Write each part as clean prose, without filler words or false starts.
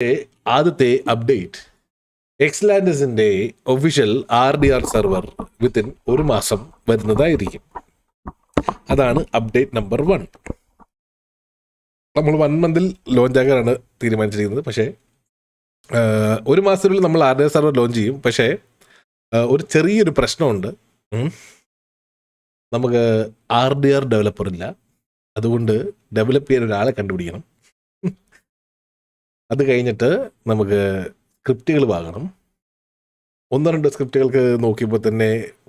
ആദ്യത്തെ അപ്ഡേറ്റ് എക്സ്ലാൻഡസിന്റെ official RDR server within ഒരു മാസം വരുന്നതായിരിക്കും. അതാണ് അപ്ഡേറ്റ് നമ്പർ 1. നമ്മൾ 1 മന്തിൽ ലോഞ്ച് ആകാനാണ് തീരുമാനിച്ചിരിക്കുന്നത്. പക്ഷേ ഒരു മാസത്തിനുള്ളിൽ നമ്മൾ RDR സെർവർ ലോഞ്ച് ചെയ്യും. പക്ഷേ ഒരു ചെറിയൊരു പ്രശ്നമുണ്ട്. നമുക്ക് RDR ഡെവലപ്പർ ഇല്ല. അതുകൊണ്ട് ഡെവലപ്പ് ചെയ്യാൻ ഒരാളെ കണ്ടുപിടിക്കണം. അത് കഴിഞ്ഞിട്ട് നമുക്ക് സ്ക്രിപ്റ്റുകൾ വാങ്ങണം. 1-2 സ്ക്രിപ്റ്റുകൾക്ക് നോക്കിയപ്പോൾ തന്നെ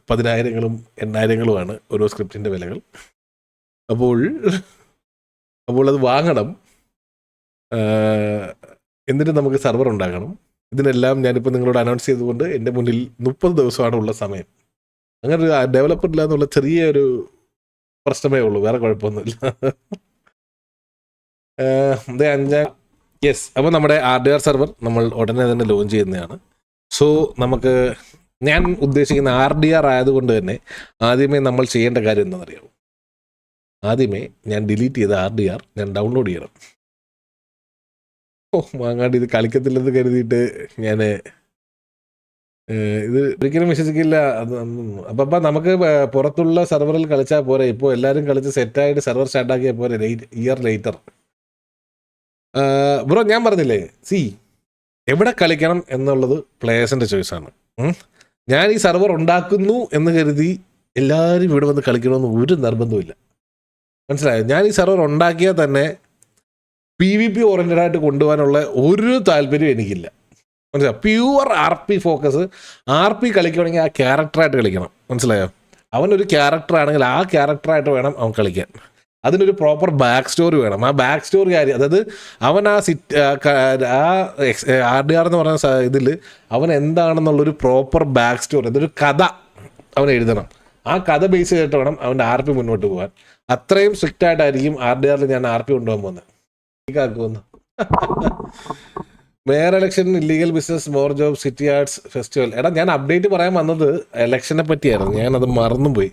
10,000-ങ്ങളും 8,000-ങ്ങളുമാണ് ഓരോ സ്ക്രിപ്റ്റിൻ്റെ വിലകൾ. അപ്പോൾ അത് വാങ്ങണം. എന്നിട്ട് നമുക്ക് സെർവർ ഉണ്ടാക്കണം. ഇതിനെല്ലാം ഞാനിപ്പോൾ നിങ്ങളോട് അനൗൺസ് ചെയ്തുകൊണ്ട് എൻ്റെ മുന്നിൽ 30 ദിവസമാണ് ഉള്ള സമയം. അങ്ങനെ ഒരു ഡെവലപ്പർ ഇല്ല എന്നുള്ള ചെറിയൊരു പ്രശ്നമേ ഉള്ളൂ, വേറെ കുഴപ്പമൊന്നുമില്ല. യെസ്, അപ്പോൾ നമ്മുടെ RDR സെർവർ നമ്മൾ ഉടനെ തന്നെ ലോഞ്ച് ചെയ്യുന്നതാണ്. സോ നമുക്ക് ഞാൻ ഉദ്ദേശിക്കുന്ന RDR ആയതുകൊണ്ട് തന്നെ ആദ്യമേ നമ്മൾ ചെയ്യേണ്ട കാര്യം എന്താണെന്നറിയാമോ? ആദ്യമേ ഞാൻ ഡിലീറ്റ് ചെയ്ത RDR ഞാൻ ഡൗൺലോഡ് ചെയ്യണം. മാങ്ങാണ്ട് ഇത് കളിക്കത്തില്ലെന്ന് കരുതിയിട്ട് ഞാൻ ഇത് ഒരിക്കലും വിശ്വസിക്കില്ല. അപ്പം നമുക്ക് പുറത്തുള്ള സെർവറിൽ കളിച്ചാൽ പോരെ. ഇപ്പോൾ എല്ലാവരും കളിച്ച് സെറ്റായിട്ട് സെർവർ സ്റ്റാർട്ടാക്കിയാൽ പോരെ ഇയർ ലേറ്റർ. ബ്രോ ഞാൻ പറഞ്ഞില്ലേ, എവിടെ കളിക്കണം എന്നുള്ളത് പ്ലേയേഴ്സിൻ്റെ ചോയ്സാണ്. ഞാൻ ഈ സെർവർ ഉണ്ടാക്കുന്നു എന്ന് കരുതി എല്ലാവരും ഇവിടെ വന്ന് കളിക്കണമെന്ന് ഒരു നിർബന്ധമില്ല. മനസ്സിലായോ? ഞാൻ ഈ സെർവർ ഉണ്ടാക്കിയാൽ തന്നെ PvP ഓറിയൻറ്റഡ് ആയിട്ട് കൊണ്ടുപോകാനുള്ള ഒരു താല്പര്യം എനിക്കില്ല. മനസ്സിലായോ? Pure RP focus. RP കളിക്കുകയാണെങ്കിൽ ആ ക്യാരക്ടറായിട്ട് കളിക്കണം. മനസ്സിലായോ? അവനൊരു ക്യാരക്ടറാണെങ്കിൽ ആ ക്യാരക്ടറായിട്ട് വേണം അവൻ കളിക്കാൻ. അതിനൊരു പ്രോപ്പർ ബാക്ക് സ്റ്റോറി വേണം. ആ ബാക്ക് സ്റ്റോറി കാര്യം, അതായത് അവൻ RDR എന്ന് പറയുന്ന ഇതിൽ അവൻ എന്താണെന്നുള്ളൊരു പ്രോപ്പർ ബാക്ക് സ്റ്റോറി, അതൊരു കഥ അവൻ എഴുതണം. ആ കഥ ബേസ് ചെയ്തിട്ട് വേണം അവൻ്റെ RP മുന്നോട്ട് പോകാൻ. അത്രയും സ്ട്രിക്റ്റ് ആയിട്ടായിരിക്കും RDRൽ ഞാൻ RP കൊണ്ടുപോകാൻ പോകുന്നത്. ആക്കുമെന്ന് mayor election, illegal business, more job, city arts festival. എടാ ഞാൻ അപ്ഡേറ്റ് പറയാൻ വന്നത് ഇലക്ഷനെ പറ്റിയായിരുന്നു, ഞാനത് മറന്നും പോയി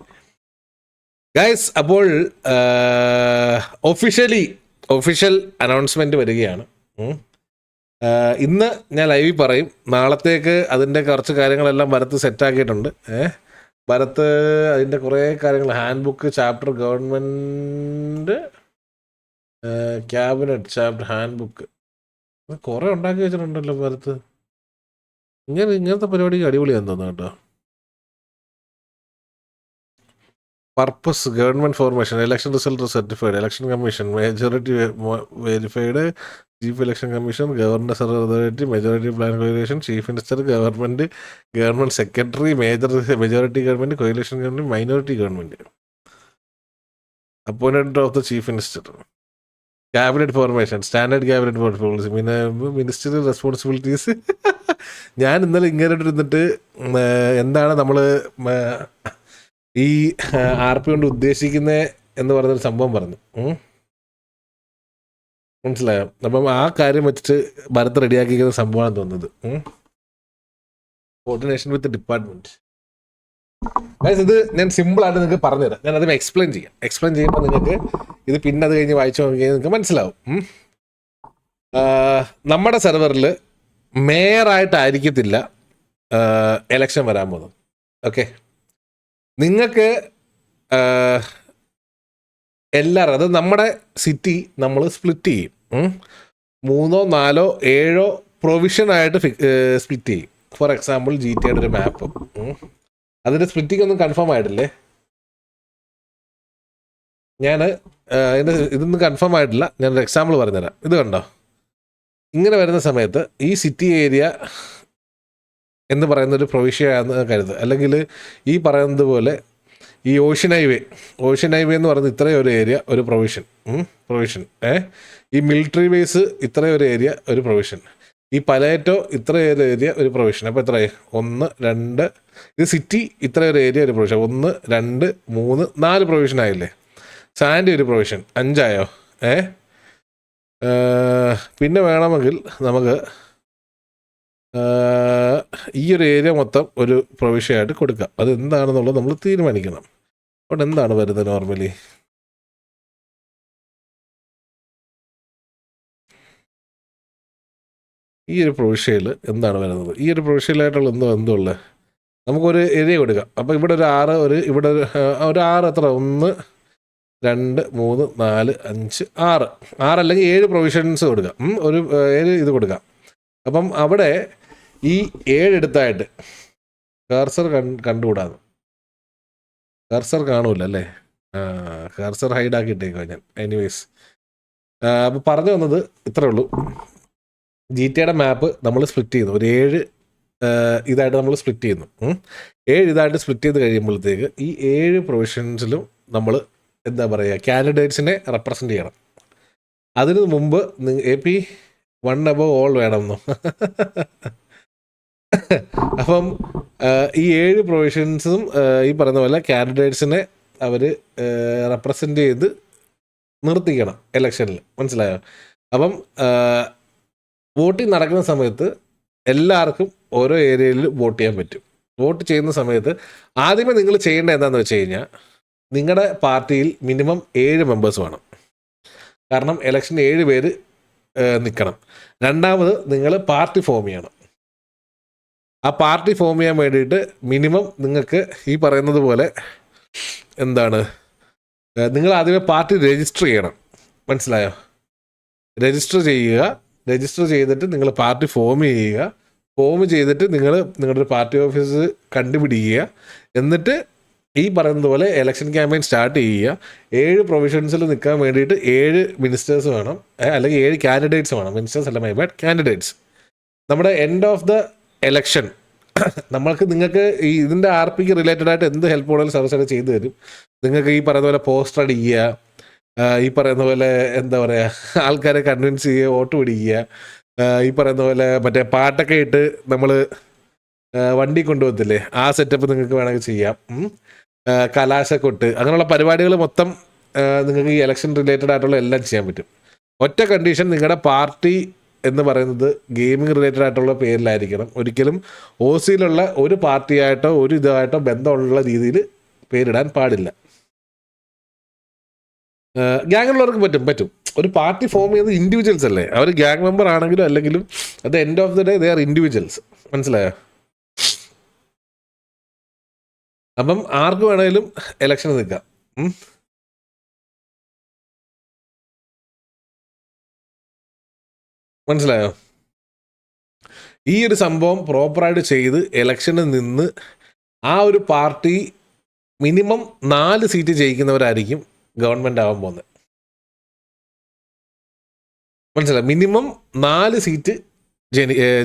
ഗൈസ്. അപ്പോൾ ഒഫീഷ്യൽ അനൗൺസ്മെന്റ് വരികയാണ്. ഇന്ന് ഞാൻ ലൈവിൽ പറയും. നാളത്തേക്ക് അതിൻ്റെ കുറച്ച് കാര്യങ്ങളെല്ലാം ഭരത്ത് സെറ്റാക്കിയിട്ടുണ്ട്. ഭരത്ത് അതിൻ്റെ കുറേ കാര്യങ്ങൾ, hand book, chapter, government, cabinet, chapter, hand book, കുറേ ഉണ്ടാക്കി വെച്ചിട്ടുണ്ടല്ലോ ഭരത്ത്. ഇങ്ങനത്തെ പരിപാടിക്ക് അടിപൊളിയാന്ന് തോന്നുന്നു കേട്ടോ. Purpose, government formation, election result certified, election commission, majority verified, chief election commission, governor authority, majority plan coalition, chief minister, government secretary, majority government, coalition government, minority government, appointment of the chief minister, cabinet formation, standard cabinet policy, ministerial responsibilities. ഞാൻ ഇന്നലെ ഇങ്ങനെ ഇരുന്നിട്ട് എന്താണ് നമ്മൾ ഈ RP കൊണ്ട് ഉദ്ദേശിക്കുന്നത് എന്ന് പറഞ്ഞൊരു സംഭവം പറഞ്ഞു. മനസ്സിലായോ? അപ്പം ആ കാര്യം വെച്ചിട്ട് ഭരത് റെഡിയാക്കിക്കുന്ന സംഭവമാണ് തോന്നുന്നത്. കോർഡിനേഷൻ വിത്ത് ഡിപ്പാർട്ട്മെന്റ്. ഇത് ഞാൻ സിമ്പിളായിട്ട് നിങ്ങൾക്ക് പറഞ്ഞുതരാം. ഞാൻ അതിന് എക്സ്പ്ലെയിൻ ചെയ്യുമ്പോൾ നിങ്ങൾക്ക് ഇത് പിന്നെ അത് കഴിഞ്ഞ് വായിച്ചു നോക്കിയാൽ നിങ്ങൾക്ക് മനസ്സിലാവും. നമ്മുടെ സെർവറിൽ മേയറായിട്ടായിരിക്കത്തില്ല എലക്ഷൻ വരാൻ പോകുന്നത്. ഓക്കെ, നിങ്ങൾക്ക് എല്ലാവരും, അത് നമ്മുടെ സിറ്റി നമ്മൾ സ്പ്ലിറ്റ് ചെയ്യും. 3, 4, 7 പ്രൊവിഷനായിട്ട് സ്പ്ലിറ്റ് ചെയ്യും. ഫോർ എക്സാമ്പിൾ GTA ഒരു മാപ്പ്, അതിൻ്റെ സ്പ്ലിറ്റിംഗ് ഒന്നും കൺഫേം ആയിട്ടില്ലേ. ഞാൻ ഇതൊന്നും കൺഫേം ആയിട്ടില്ല. ഞാനൊരു എക്സാമ്പിൾ പറഞ്ഞുതരാം. ഇത് കണ്ടോ, ഇങ്ങനെ വരുന്ന സമയത്ത് ഈ സിറ്റി ഏരിയ എന്ന് പറയുന്ന ഒരു പ്രൊവിഷ്യയാണെന്ന് കരുതുക. അല്ലെങ്കിൽ ഈ പറയുന്നത് പോലെ ഈ ഓഷ്യൻ ഹൈവേ എന്ന് പറയുന്നത് ഇത്രയും ഒരു ഏരിയ ഒരു പ്രൊവിഷൻ. ഈ മിലിറ്ററി ബേസ് ഇത്രയും ഒരു ഏരിയ ഒരു പ്രൊവിഷൻ. ഈ പലേറ്റോ ഇത്രയും ഒരു ഏരിയ ഒരു പ്രൊവിഷൻ. അപ്പോൾ എത്രയായി? 1, 2. ഇത് സിറ്റി ഇത്രയും ഒരു ഏരിയ ഒരു പ്രൊവിഷൻ. 1, 2, 3, 4 പ്രൊവിഷൻ ആയില്ലേ. സാൻഡി ഒരു പ്രൊവിഷൻ, 5 ആയോ? പിന്നെ വേണമെങ്കിൽ നമുക്ക് ഈ ഒരു ഏരിയ മൊത്തം ഒരു പ്രൊവിഷ്യനായിട്ട് കൊടുക്കാം. അത് എന്താണെന്നുള്ളത് നമ്മൾ തീരുമാനിക്കണം. അവിടെ എന്താണ് വരുന്നത് നോർമലി? ഈ ഒരു പ്രൊവിഷ്യയിൽ എന്താണ് വരുന്നത്? ഈ ഒരു പ്രൊവിഷ്യലായിട്ടുള്ള എന്തുള്ളത്? നമുക്കൊരു ഏരിയ കൊടുക്കാം. അപ്പോൾ ഇവിടെ ഒരു 6, ഇവിടെ ഒരു 6 എത്ര? 1, 2, 3, 4, 5, 6 അല്ലെങ്കിൽ 7 പ്രൊവിഷൻസ് കൊടുക്കാം. ഒരു 7 ഇത് കൊടുക്കാം. അപ്പം അവിടെ ഈ 7 എടുത്തായിട്ട് കർസർ കണ്ടുകൂടാന്ന്. കർസർ കാണൂല അല്ലേ? കർസർ ഹൈഡാക്കിയിട്ടേക്കോ ഞാൻ. എനിവേസ്, അപ്പോൾ പറഞ്ഞു വന്നത് ഇത്രേ ഉള്ളൂ. GTA മാപ്പ് നമ്മൾ സ്പ്ലിറ്റ് ചെയ്യുന്നു. ഒരു 7 ഇതായിട്ട് നമ്മൾ സ്പ്ലിറ്റ് ചെയ്യുന്നു. 7 ഇതായിട്ട് സ്പ്ലിറ്റ് ചെയ്ത് കഴിയുമ്പോഴത്തേക്ക് ഈ 7 പ്രൊവിഷൻസിലും നമ്മൾ എന്താ പറയുക, കാൻഡിഡേറ്റ്സിനെ റെപ്രസെൻ്റ് ചെയ്യണം. അതിനു മുമ്പ് AP 1 above all വേണമെന്നോ? അപ്പം ഈ 7 പ്രൊവിഷൻസും ഈ പറയുന്ന പോലെ കാൻഡിഡേറ്റ്സിനെ അവർ റെപ്രസെൻ്റ് ചെയ്ത് നിർത്തിക്കണം ഇലക്ഷനിൽ. മനസ്സിലായോ? അപ്പം വോട്ടിംഗ് നടക്കുന്ന സമയത്ത് എല്ലാവർക്കും ഓരോ ഏരിയയിൽ വോട്ട് ചെയ്യാൻ പറ്റും. വോട്ട് ചെയ്യുന്ന സമയത്ത് ആദ്യമേ നിങ്ങൾ ചെയ്യേണ്ടത് എന്താണെന്ന് വെച്ച് കഴിഞ്ഞാൽ, നിങ്ങളുടെ പാർട്ടിയിൽ മിനിമം 7 മെമ്പേഴ്സ് വേണം. കാരണം ഇലക്ഷന് 7 പേര് നിൽക്കണം. രണ്ടാമത് നിങ്ങൾ പാർട്ടി ഫോം ചെയ്യണം. ആ പാർട്ടി ഫോം ചെയ്യാൻ വേണ്ടിയിട്ട് മിനിമം നിങ്ങൾക്ക് ഈ പറയുന്നത് പോലെ എന്താണ്, നിങ്ങൾ ആദ്യമേ പാർട്ടി രജിസ്റ്റർ ചെയ്യണം. മനസ്സിലായോ? രജിസ്റ്റർ ചെയ്യുക. രജിസ്റ്റർ ചെയ്തിട്ട് നിങ്ങൾ പാർട്ടി ഫോം ചെയ്യുക. ഫോം ചെയ്തിട്ട് നിങ്ങൾ നിങ്ങളുടെ ഒരു പാർട്ടി ഓഫീസ് കണ്ടുപിടിക്കുക. എന്നിട്ട് ഈ പറയുന്നത് പോലെ ഇലക്ഷൻ ക്യാമ്പയിൻ സ്റ്റാർട്ട് ചെയ്യുക. 7 പ്രൊവിഷൻസിൽ നിൽക്കാൻ വേണ്ടിയിട്ട് 7 മിനിസ്റ്റേഴ്സ് വേണം, അല്ലെങ്കിൽ 7 കാൻഡിഡേറ്റ്സ് വേണം. മിനിസ്റ്റേഴ്സ് അല്ല, മൈ ബാഡ്, കാൻഡിഡേറ്റ്സ്. നമ്മുടെ എൻഡ് ഓഫ് ദ എലക്ഷൻ നിങ്ങൾക്ക് ഈ ഇതിൻ്റെ RPക്ക് റിലേറ്റഡ് ആയിട്ട് എന്ത് ഹെൽപ്പ് വേണമെങ്കിലും സർവീസായിട്ട് ചെയ്തു തരും. നിങ്ങൾക്ക് ഈ പറയുന്ന പോലെ പോസ്റ്റർ അടിക്കുക, ഈ പറയുന്ന പോലെ എന്താ പറയുക, ആൾക്കാരെ കൺവിൻസ് ചെയ്യുക, വോട്ട് പിടിക്കുക, ഈ പറയുന്ന പോലെ മറ്റേ പാട്ടൊക്കെ ഇട്ട് നമ്മൾ വണ്ടി കൊണ്ടുപോകത്തില്ലേ, ആ സെറ്റപ്പ് നിങ്ങൾക്ക് വേണമെങ്കിൽ ചെയ്യാം. കലാശക്കൊട്ട്, അങ്ങനെയുള്ള പരിപാടികൾ മൊത്തം നിങ്ങൾക്ക് ഈ ഇലക്ഷൻ റിലേറ്റഡ് ആയിട്ടുള്ള എല്ലാം ചെയ്യാൻ പറ്റും. ഒറ്റ കണ്ടീഷൻ, നിങ്ങളുടെ പാർട്ടി എന്ന് പറയുന്നത് ഗെയിമിംഗ് റിലേറ്റഡ് ആയിട്ടുള്ള പേരിലായിരിക്കണം. ഒരിക്കലും OCയിലുള്ള ഒരു പാർട്ടിയായിട്ടോ ഒരു ഇതായിട്ടോ ബന്ധമുള്ള രീതിയിൽ പേരിടാൻ പാടില്ല. ഗ്യാങ്ങിലുള്ളവർക്ക് പറ്റും. ഒരു പാർട്ടി ഫോം ചെയ്യുന്നത് ഇൻഡിവിജ്വൽസ് അല്ലേ, അവർ ഗ്യാങ് മെമ്പർ ആണെങ്കിലും അല്ലെങ്കിലും at end of the day they are individuals. മനസ്സിലായോ? അപ്പം ആർക്ക് വേണമെങ്കിലും ഇലക്ഷന് നിൽക്കാം. മനസ്സിലായോ? ഈ ഒരു സംഭവം പ്രോപ്പറായിട്ട് ചെയ്ത് ഇലക്ഷന് നിന്ന് ആ ഒരു പാർട്ടി മിനിമം 4 സീറ്റ് ജയിക്കുന്നവരായിരിക്കും ഗവൺമെൻറ് ആവാൻ പോകുന്നത്. മനസ്സിലായി? മിനിമം 4 സീറ്റ്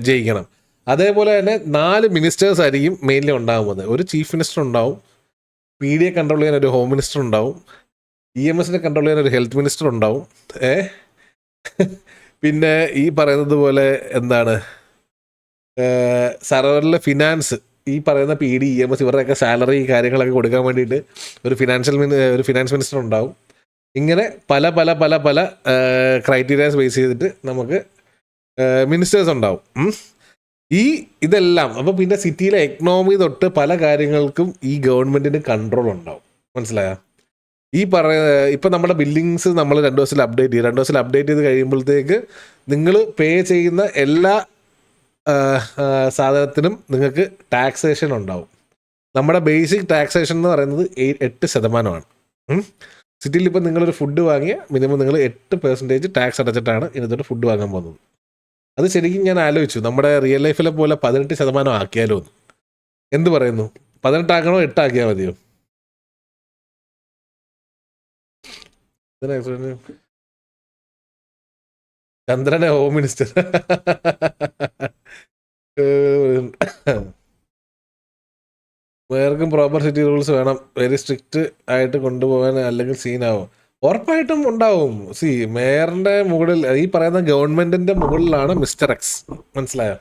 ജയിക്കണം. അതേപോലെ തന്നെ 4 മിനിസ്റ്റേഴ്സ് ആയിരിക്കും മെയിൻലി ഉണ്ടാകാൻ പോകുന്നത്. ഒരു ചീഫ് മിനിസ്റ്റർ ഉണ്ടാവും, PD കൺട്രോൾ ചെയ്യാൻ ഒരു ഹോം മിനിസ്റ്റർ ഉണ്ടാവും, EMSനെ കൺട്രോൾ ചെയ്യാൻ ഒരു ഹെൽത്ത് മിനിസ്റ്റർ ഉണ്ടാവും. പിന്നെ ഈ പറയുന്നത് പോലെ എന്താണ്, സർവറിലെ ഫിനാൻസ്, ഈ പറയുന്ന PD, EMS ഇവരുടെയൊക്കെ സാലറി കാര്യങ്ങളൊക്കെ കൊടുക്കാൻ വേണ്ടിയിട്ട് ഒരു ഫിനാൻസ് മിനിസ്റ്റർ ഉണ്ടാവും. ഇങ്ങനെ പല പല പല പല ക്രൈറ്റീരിയാസ് ബേസ് ചെയ്തിട്ട് നമുക്ക് മിനിസ്റ്റേഴ്സ് ഉണ്ടാവും. ഇതെല്ലാം അപ്പോൾ പിന്നെ സിറ്റിയിലെ എക്കണോമി തൊട്ട് പല കാര്യങ്ങൾക്കും ഈ ഗവൺമെൻറ്റിന് കൺട്രോൾ ഉണ്ടാവും. മനസ്സിലായോ? ഇപ്പം നമ്മുടെ ബില്ലിങ്സ് നമ്മൾ 2 ദിവസത്തിൽ അപ്ഡേറ്റ് ചെയ്യും. 2 ദിവസത്തിൽ അപ്ഡേറ്റ് ചെയ്ത് കഴിയുമ്പോഴത്തേക്ക് നിങ്ങൾ പേ ചെയ്യുന്ന എല്ലാ സാധനത്തിനും നിങ്ങൾക്ക് ടാക്സേഷൻ ഉണ്ടാവും. നമ്മുടെ ബേസിക് ടാക്സേഷൻ എന്ന് പറയുന്നത് 8%. സിറ്റിയിൽ ഇപ്പം നിങ്ങളൊരു ഫുഡ് വാങ്ങിയ മിനിമം നിങ്ങൾ 8% ടാക്സ് അടച്ചിട്ടാണ് ഇന്നത്തെ ഫുഡ് വാങ്ങാൻ പോകുന്നത്. അത് ശരിക്കും ഞാൻ ആലോചിച്ചു, നമ്മുടെ റിയൽ ലൈഫിലെ പോലെ 18% ആക്കിയാലോ എന്ന്. എന്ത് പറയുന്നു? 18 ആക്കണോ 8 ആക്കിയാൽ മതിയോ? ചന്ദ്രനെ ഹോം മിനിസ്റ്റർ വേർക്കും പ്രോപ്പർ സിറ്റി റൂൾസ് വേണം, വെരി സ്ട്രിക്റ്റ് ആയിട്ട് കൊണ്ടുപോകാൻ, അല്ലെങ്കിൽ സീനാവും. ഉറപ്പായിട്ടും ഉണ്ടാവും. മേയറിന്റെ മുകളിൽ, ഈ പറയുന്ന ഗവൺമെന്റിന്റെ മുകളിലാണ് മിസ്റ്റർ എക്സ്. മനസ്സിലായോ?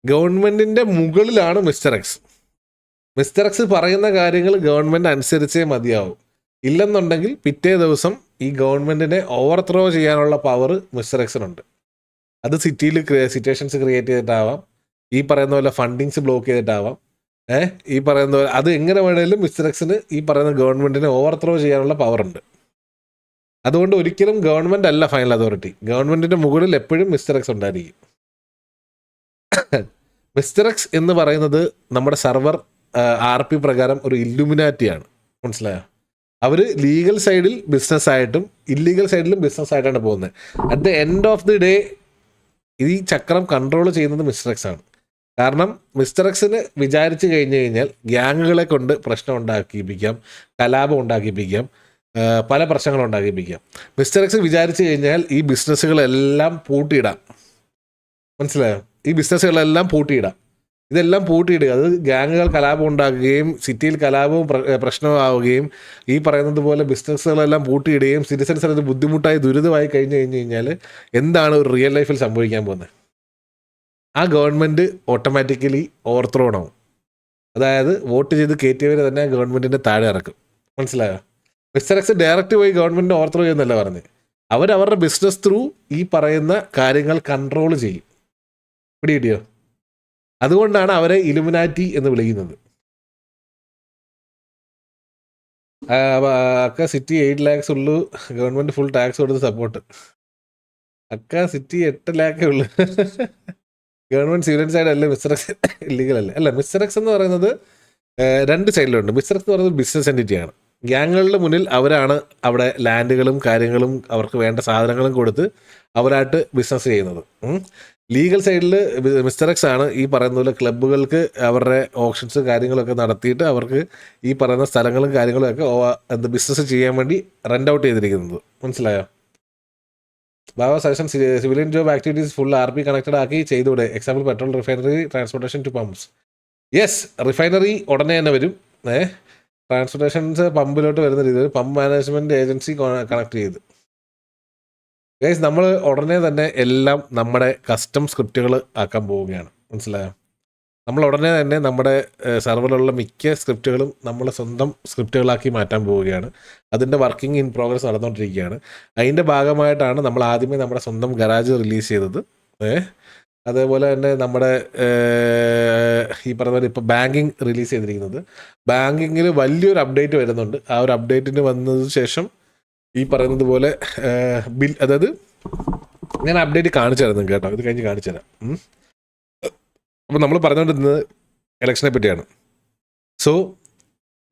ഗവൺമെന്റിന്റെ മുകളിലാണ് മിസ്റ്റർ എക്സ്. മിസ്റ്റർ എക്സ് പറയുന്ന കാര്യങ്ങൾ ഗവൺമെന്റ് അനുസരിച്ചേ മതിയാവും. ഇല്ലെന്നുണ്ടെങ്കിൽ പിറ്റേ ദിവസം ഈ ഗവൺമെന്റിനെ ഓവർത്രോ ചെയ്യാനുള്ള പവർ മിസ്റ്റർ എക്സിനുണ്ട്. അത് സിറ്റിയിൽ സിറ്റുവേഷൻസ് ക്രിയേറ്റ് ചെയ്തിട്ടാവാം, ഈ പറയുന്ന പോലെ ഫണ്ടിങ്സ് ബ്ലോക്ക് ചെയ്തിട്ടാവാം, ഈ പറയുന്ന പോലെ അത് എങ്ങനെ വേണേലും മിസ്റ്റർ എക്സിന് ഈ പറയുന്ന ഗവൺമെന്റിനെ ഓവർത്രോ ചെയ്യാനുള്ള പവർ ഉണ്ട്. അതുകൊണ്ട് ഒരിക്കലും ഗവൺമെൻറ് അല്ല ഫൈനൽ അതോറിറ്റി. ഗവൺമെൻറ്റിൻ്റെ മുകളിൽ എപ്പോഴും മിസ്റ്റർ എക്സ് ഉണ്ടായിരിക്കും. മിസ്റ്റർ എക്സ് എന്ന് പറയുന്നത് നമ്മുടെ സർവർ RP പ്രകാരം ഒരു ഇല്ലുമിനാറ്റിയാണ്. മനസ്സിലായോ? അവർ ലീഗൽ സൈഡിൽ ബിസിനസ് ആയിട്ടും ഇല്ലീഗൽ സൈഡിലും ബിസിനസ് ആയിട്ടാണ് പോകുന്നത്. At the end of the day ഈ ചക്രം കൺട്രോൾ ചെയ്യുന്നത് മിസ്റ്റർ എക്സ് ആണ്. കാരണം മിസ്റ്റർ എക്സിന് വിചാരിച്ചു കഴിഞ്ഞു കഴിഞ്ഞാൽ ഗ്യാങ്ങുകളെ കൊണ്ട് പ്രശ്നം ഉണ്ടാക്കിപ്പിക്കാം, കലാപം ഉണ്ടാക്കിപ്പിക്കാം, പല പ്രശ്നങ്ങളും ഉണ്ടാക്കിപ്പിക്കാം. മിസ്റ്റർ എക്സ് വിചാരിച്ചു കഴിഞ്ഞാൽ ഈ ബിസിനസ്സുകളെല്ലാം പൂട്ടിയിടാം. മനസ്സിലായോ? ഈ ബിസിനസ്സുകളെല്ലാം പൂട്ടിയിടാം. ഇതെല്ലാം പൂട്ടിയിടുക, അത് ഗ്യാങ്ങുകൾ കലാപം ഉണ്ടാക്കുകയും സിറ്റിയിൽ കലാപവും പ്രശ്നമാവുകയും ഈ പറയുന്നത് പോലെ ബിസിനസ്സുകളെല്ലാം പൂട്ടിയിടുകയും സിറ്റിസൺസിന് അത് ബുദ്ധിമുട്ടായി ദുരിതമായി കഴിഞ്ഞു കഴിഞ്ഞാൽ എന്താണ് ഒരു റിയൽ ലൈഫിൽ സംഭവിക്കാൻ പോകുന്നത്? ആ ഗവൺമെൻറ് ഓട്ടോമാറ്റിക്കലി ഓവർത്രോൺ ആവും. അതായത് വോട്ട് ചെയ്ത് കയറ്റിയവരെ തന്നെ ഗവൺമെൻറ്റിൻ്റെ താഴെ ഇറക്കും. മനസ്സിലായോ? മിസ്റ്റർ എക്സ് ഡയറക്റ്റ് പോയി ഗവൺമെൻറ് ഓവർത്രോ ചെയ്യുന്നല്ല പറഞ്ഞത്. അവരവരുടെ ബിസിനസ് ത്രൂ ഈ പറയുന്ന കാര്യങ്ങൾ കൺട്രോൾ ചെയ്യും. പിടികിട്ടിയോ? അതുകൊണ്ടാണ് അവരെ ഇലുമിനാറ്റി എന്ന് വിളിക്കുന്നത്. അക്ക സിറ്റി 8 lakhs ഉള്ളൂ, ഗവൺമെൻറ് ഫുൾ ടാക്സ് കൊടുത്ത് സപ്പോർട്ട്. അക്ക സിറ്റി 8 lakh ഉള്ളൂ, ഗവൺമെൻറ് സിവിലൻ സൈഡ് അല്ലേ, മിസ്റ്റർ എക്സ് ഇല്ലീഗൽ അല്ലേ? അല്ല, മിസ്റ്റർ എക്സ് എന്ന് പറയുന്നത് രണ്ട് സൈഡിലുണ്ട്. മിസ്റ്റർ എക്സ് എന്ന് പറയുന്നത് ബിസിനസ് എൻറ്റിറ്റിയാണ്. ഗ്യാങ്ങുകളുടെ മുന്നിൽ അവരാണ് അവിടെ ലാൻഡുകളും കാര്യങ്ങളും അവർക്ക് വേണ്ട സാധനങ്ങളും കൊടുത്ത് അവരായിട്ട് ബിസിനസ് ചെയ്യുന്നത്. ലീഗൽ സൈഡിൽ മിസ്റ്റർ എക്സ് ആണ് ഈ പറയുന്ന പോലെ ക്ലബ്ബുകൾക്ക് അവരുടെ ഓപ്ഷൻസ് കാര്യങ്ങളൊക്കെ നടത്തിയിട്ട് അവർക്ക് ഈ പറയുന്ന സ്ഥലങ്ങളും കാര്യങ്ങളും ഒക്കെ ബിസിനസ് ചെയ്യാൻ വേണ്ടി റെൻ്റ് ഔട്ട് ചെയ്തിരിക്കുന്നത്. മനസ്സിലായോ? ബാബ suggestion civilian job activities full RP connected ആക്കി ചെയ്തുകൂടെ? Example petrol refinery, transportation to pumps. Yes, refinery ഉടനെ തന്നെ വരും. ട്രാൻസ്പോർട്ടേഷൻസ് പമ്പിലോട്ട് വരുന്ന രീതിയിൽ പമ്പ് മാനേജ്മെൻറ്റ് ഏജൻസി കണക്ട് ചെയ്ത് ഗൈസ് നമ്മൾ ഉടനെ തന്നെ എല്ലാം നമ്മുടെ കസ്റ്റം സ്ക്രിപ്റ്റുകൾ ആക്കാൻ പോവുകയാണ്. മനസ്സിലായോ? നമ്മൾ ഉടനെ തന്നെ നമ്മുടെ സെർവറിലുള്ള മിക്ക സ്ക്രിപ്റ്റുകളും നമ്മൾ സ്വന്തം സ്ക്രിപ്റ്റുകളാക്കി മാറ്റാൻ പോവുകയാണ്. അതിൻ്റെ വർക്കിംഗ് ഇൻ പ്രോഗ്രസ് നടന്നുകൊണ്ടിരിക്കുകയാണ്. അതിൻ്റെ ഭാഗമായിട്ടാണ് നമ്മൾ ആദ്യമേ നമ്മുടെ സ്വന്തം ഗരാജ് റിലീസ് ചെയ്തത്. അതേപോലെ തന്നെ നമ്മുടെ ഈ പറഞ്ഞ പോലെ ഇപ്പോൾ ബാങ്കിങ് റിലീസ് ചെയ്തിരിക്കുന്നത്. ബാങ്കിങ്ങിൽ വലിയൊരു അപ്ഡേറ്റ് വരുന്നുണ്ട്. ആ ഒരു അപ്ഡേറ്റിന് വന്നതിന് ശേഷം ഈ പറയുന്നത് പോലെ ബിൽ, അതായത് ഞാൻ അപ്ഡേറ്റ് കാണിച്ചു തരാം നിങ്ങൾക്ക് കേട്ടോ. ഇത് കഴിഞ്ഞ് കാണിച്ചു തരാം. അപ്പോൾ നമ്മൾ പറഞ്ഞുകൊണ്ടിരുന്നത് ഇലക്ഷനെ പറ്റിയാണ്. സോ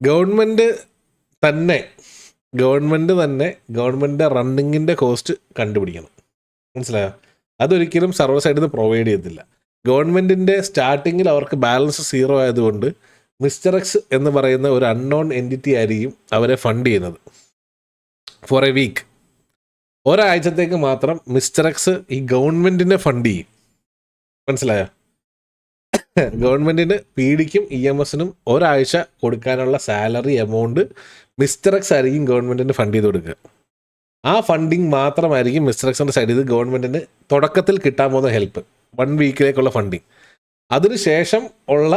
ഗവൺമെൻറ് തന്നെ ഗവൺമെൻറ് റണ്ണിങ്ങിൻ്റെ കോസ്റ്റ് കണ്ടുപിടിക്കണം. മനസ്സിലായോ? അതൊരിക്കലും സർവർ സൈഡിൽ നിന്ന് പ്രൊവൈഡ് ചെയ്യത്തില്ല. ഗവൺമെൻറ്റിൻ്റെ സ്റ്റാർട്ടിങ്ങിൽ അവർക്ക് ബാലൻസ് 0 ആയതുകൊണ്ട് മിസ്റ്റർ എക്സ് എന്ന് പറയുന്ന ഒരു അൺനോൺ എൻറ്റിറ്റി ആയിരിക്കും അവരെ ഫണ്ട് ചെയ്യുന്നത്. ഫോർ എ വീക്ക്, ഒരാഴ്ചത്തേക്ക് മാത്രം മിസ്റ്റർ എക്സ് ഈ ഗവൺമെൻറ്റിനെ ഫണ്ട് ചെയ്യും. മനസ്സിലായോ? ഗവൺമെൻറ്റിന് PDക്കും EMSനും ഒരാഴ്ച കൊടുക്കാനുള്ള സാലറി എമൗണ്ട് മിസ്റ്റർ എക്സ് ആയിരിക്കും ഗവൺമെൻറ്റിന് ഫണ്ട് ചെയ്ത് കൊടുക്കുക. ആ ഫണ്ടിങ് മാത്രമായിരിക്കും മിസ്റ്റർ എക്സിൻ്റെ സൈഡിൽ ഇത് ഗവൺമെൻറ്റിന് തുടക്കത്തിൽ കിട്ടാൻ പോകുന്ന ഹെൽപ്പ്, 1 വീക്കിലേക്കുള്ള ഫണ്ടിങ്. അതിനുശേഷം ഉള്ള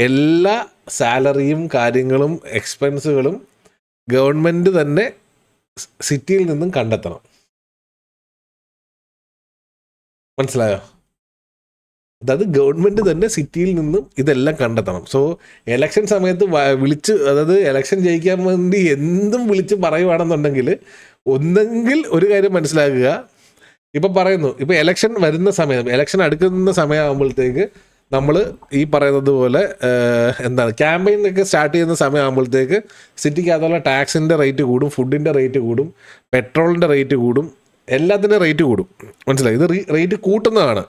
എല്ലാ സാലറിയും കാര്യങ്ങളും എക്സ്പെൻസുകളും ഗവൺമെൻറ് തന്നെ സിറ്റിയിൽ നിന്നും കണ്ടെത്തണം. മനസ്സിലായോ? അതായത് ഗവൺമെൻറ് തന്നെ സിറ്റിയിൽ നിന്നും ഇതെല്ലാം കണ്ടെത്തണം. സോ എലക്ഷൻ സമയത്ത് വിളിച്ച്, അതായത് എലക്ഷൻ ജയിക്കാൻ വേണ്ടി എന്തും വിളിച്ച് പറയുവാണെന്നുണ്ടെങ്കിൽ ഒന്നെങ്കിൽ ഒരു കാര്യം മനസ്സിലാക്കുക, ഇപ്പം പറയുന്നു, ഇപ്പം എലക്ഷൻ വരുന്ന സമയം, എലക്ഷൻ അടുക്കുന്ന സമയമാകുമ്പോഴത്തേക്ക് നമ്മൾ ഈ പറയുന്നത് പോലെ എന്താണ് ക്യാമ്പയിനൊക്കെ സ്റ്റാർട്ട് ചെയ്യുന്ന സമയമാകുമ്പോഴത്തേക്ക് സിറ്റിക്കകത്തുള്ള ടാക്സിൻ്റെ റേറ്റ് കൂടും, ഫുഡിൻ്റെ റേറ്റ് കൂടും, പെട്രോളിൻ്റെ റേറ്റ് കൂടും, എല്ലാത്തിൻ്റെ റേറ്റ് കൂടും. മനസ്സിലായി? ഇത് റേറ്റ് കൂട്ടുന്നതാണ്.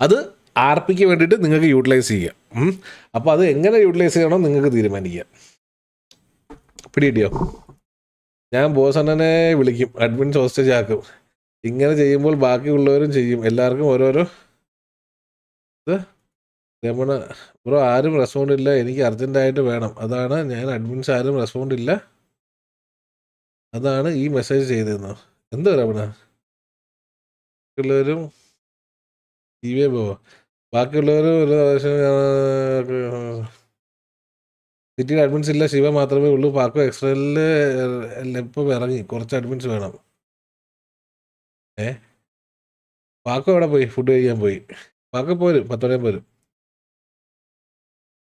അത് RPക്ക് വേണ്ടിയിട്ട് നിങ്ങൾക്ക് യൂട്ടിലൈസ് ചെയ്യാം. അപ്പോൾ അത് എങ്ങനെ യൂട്ടിലൈസ് ചെയ്യണം നിങ്ങൾക്ക് തീരുമാനിക്കാം. പിടികിട്ടിയോ? ഞാൻ ബോസണ്ണനെ വിളിക്കും, അഡ്മിൻസ് ഹോസ്റ്റേജ് ആക്കും. ഇങ്ങനെ ചെയ്യുമ്പോൾ ബാക്കിയുള്ളവരും ചെയ്യും. എല്ലാവർക്കും ഓരോരോ രമണ ബ്രോ ആരും റെസ്പോണ്ട് ഇല്ല, എനിക്ക് അർജൻറ്റായിട്ട് വേണം. അതാണ് ഞാൻ അഡ്മിൻസ് ആരും റെസ്പോണ്ട് ഇല്ല, അതാണ് ഈ മെസ്സേജ് ചെയ്തിരുന്നു. എന്തോ രമണ ബാക്കിയുള്ളവരും പോവാ, ബാക്കിയുള്ളവരും ഒരു സിറ്റിയിൽ അഡ്മിൻസ് ഇല്ല, ശിവ മാത്രമേ ഉള്ളൂ. പാക്കോ എക്സ്ട്രയിൽ ഇപ്പം ഇറങ്ങി, കുറച്ച് അഡ്മിൻസ് വേണം. പാക്കോ എവിടെ പോയി? ഫുഡ് കഴിക്കാൻ പോയി. പാക്കോ പോരും, 10 മണിയാകുമ്പോൾ പോരും.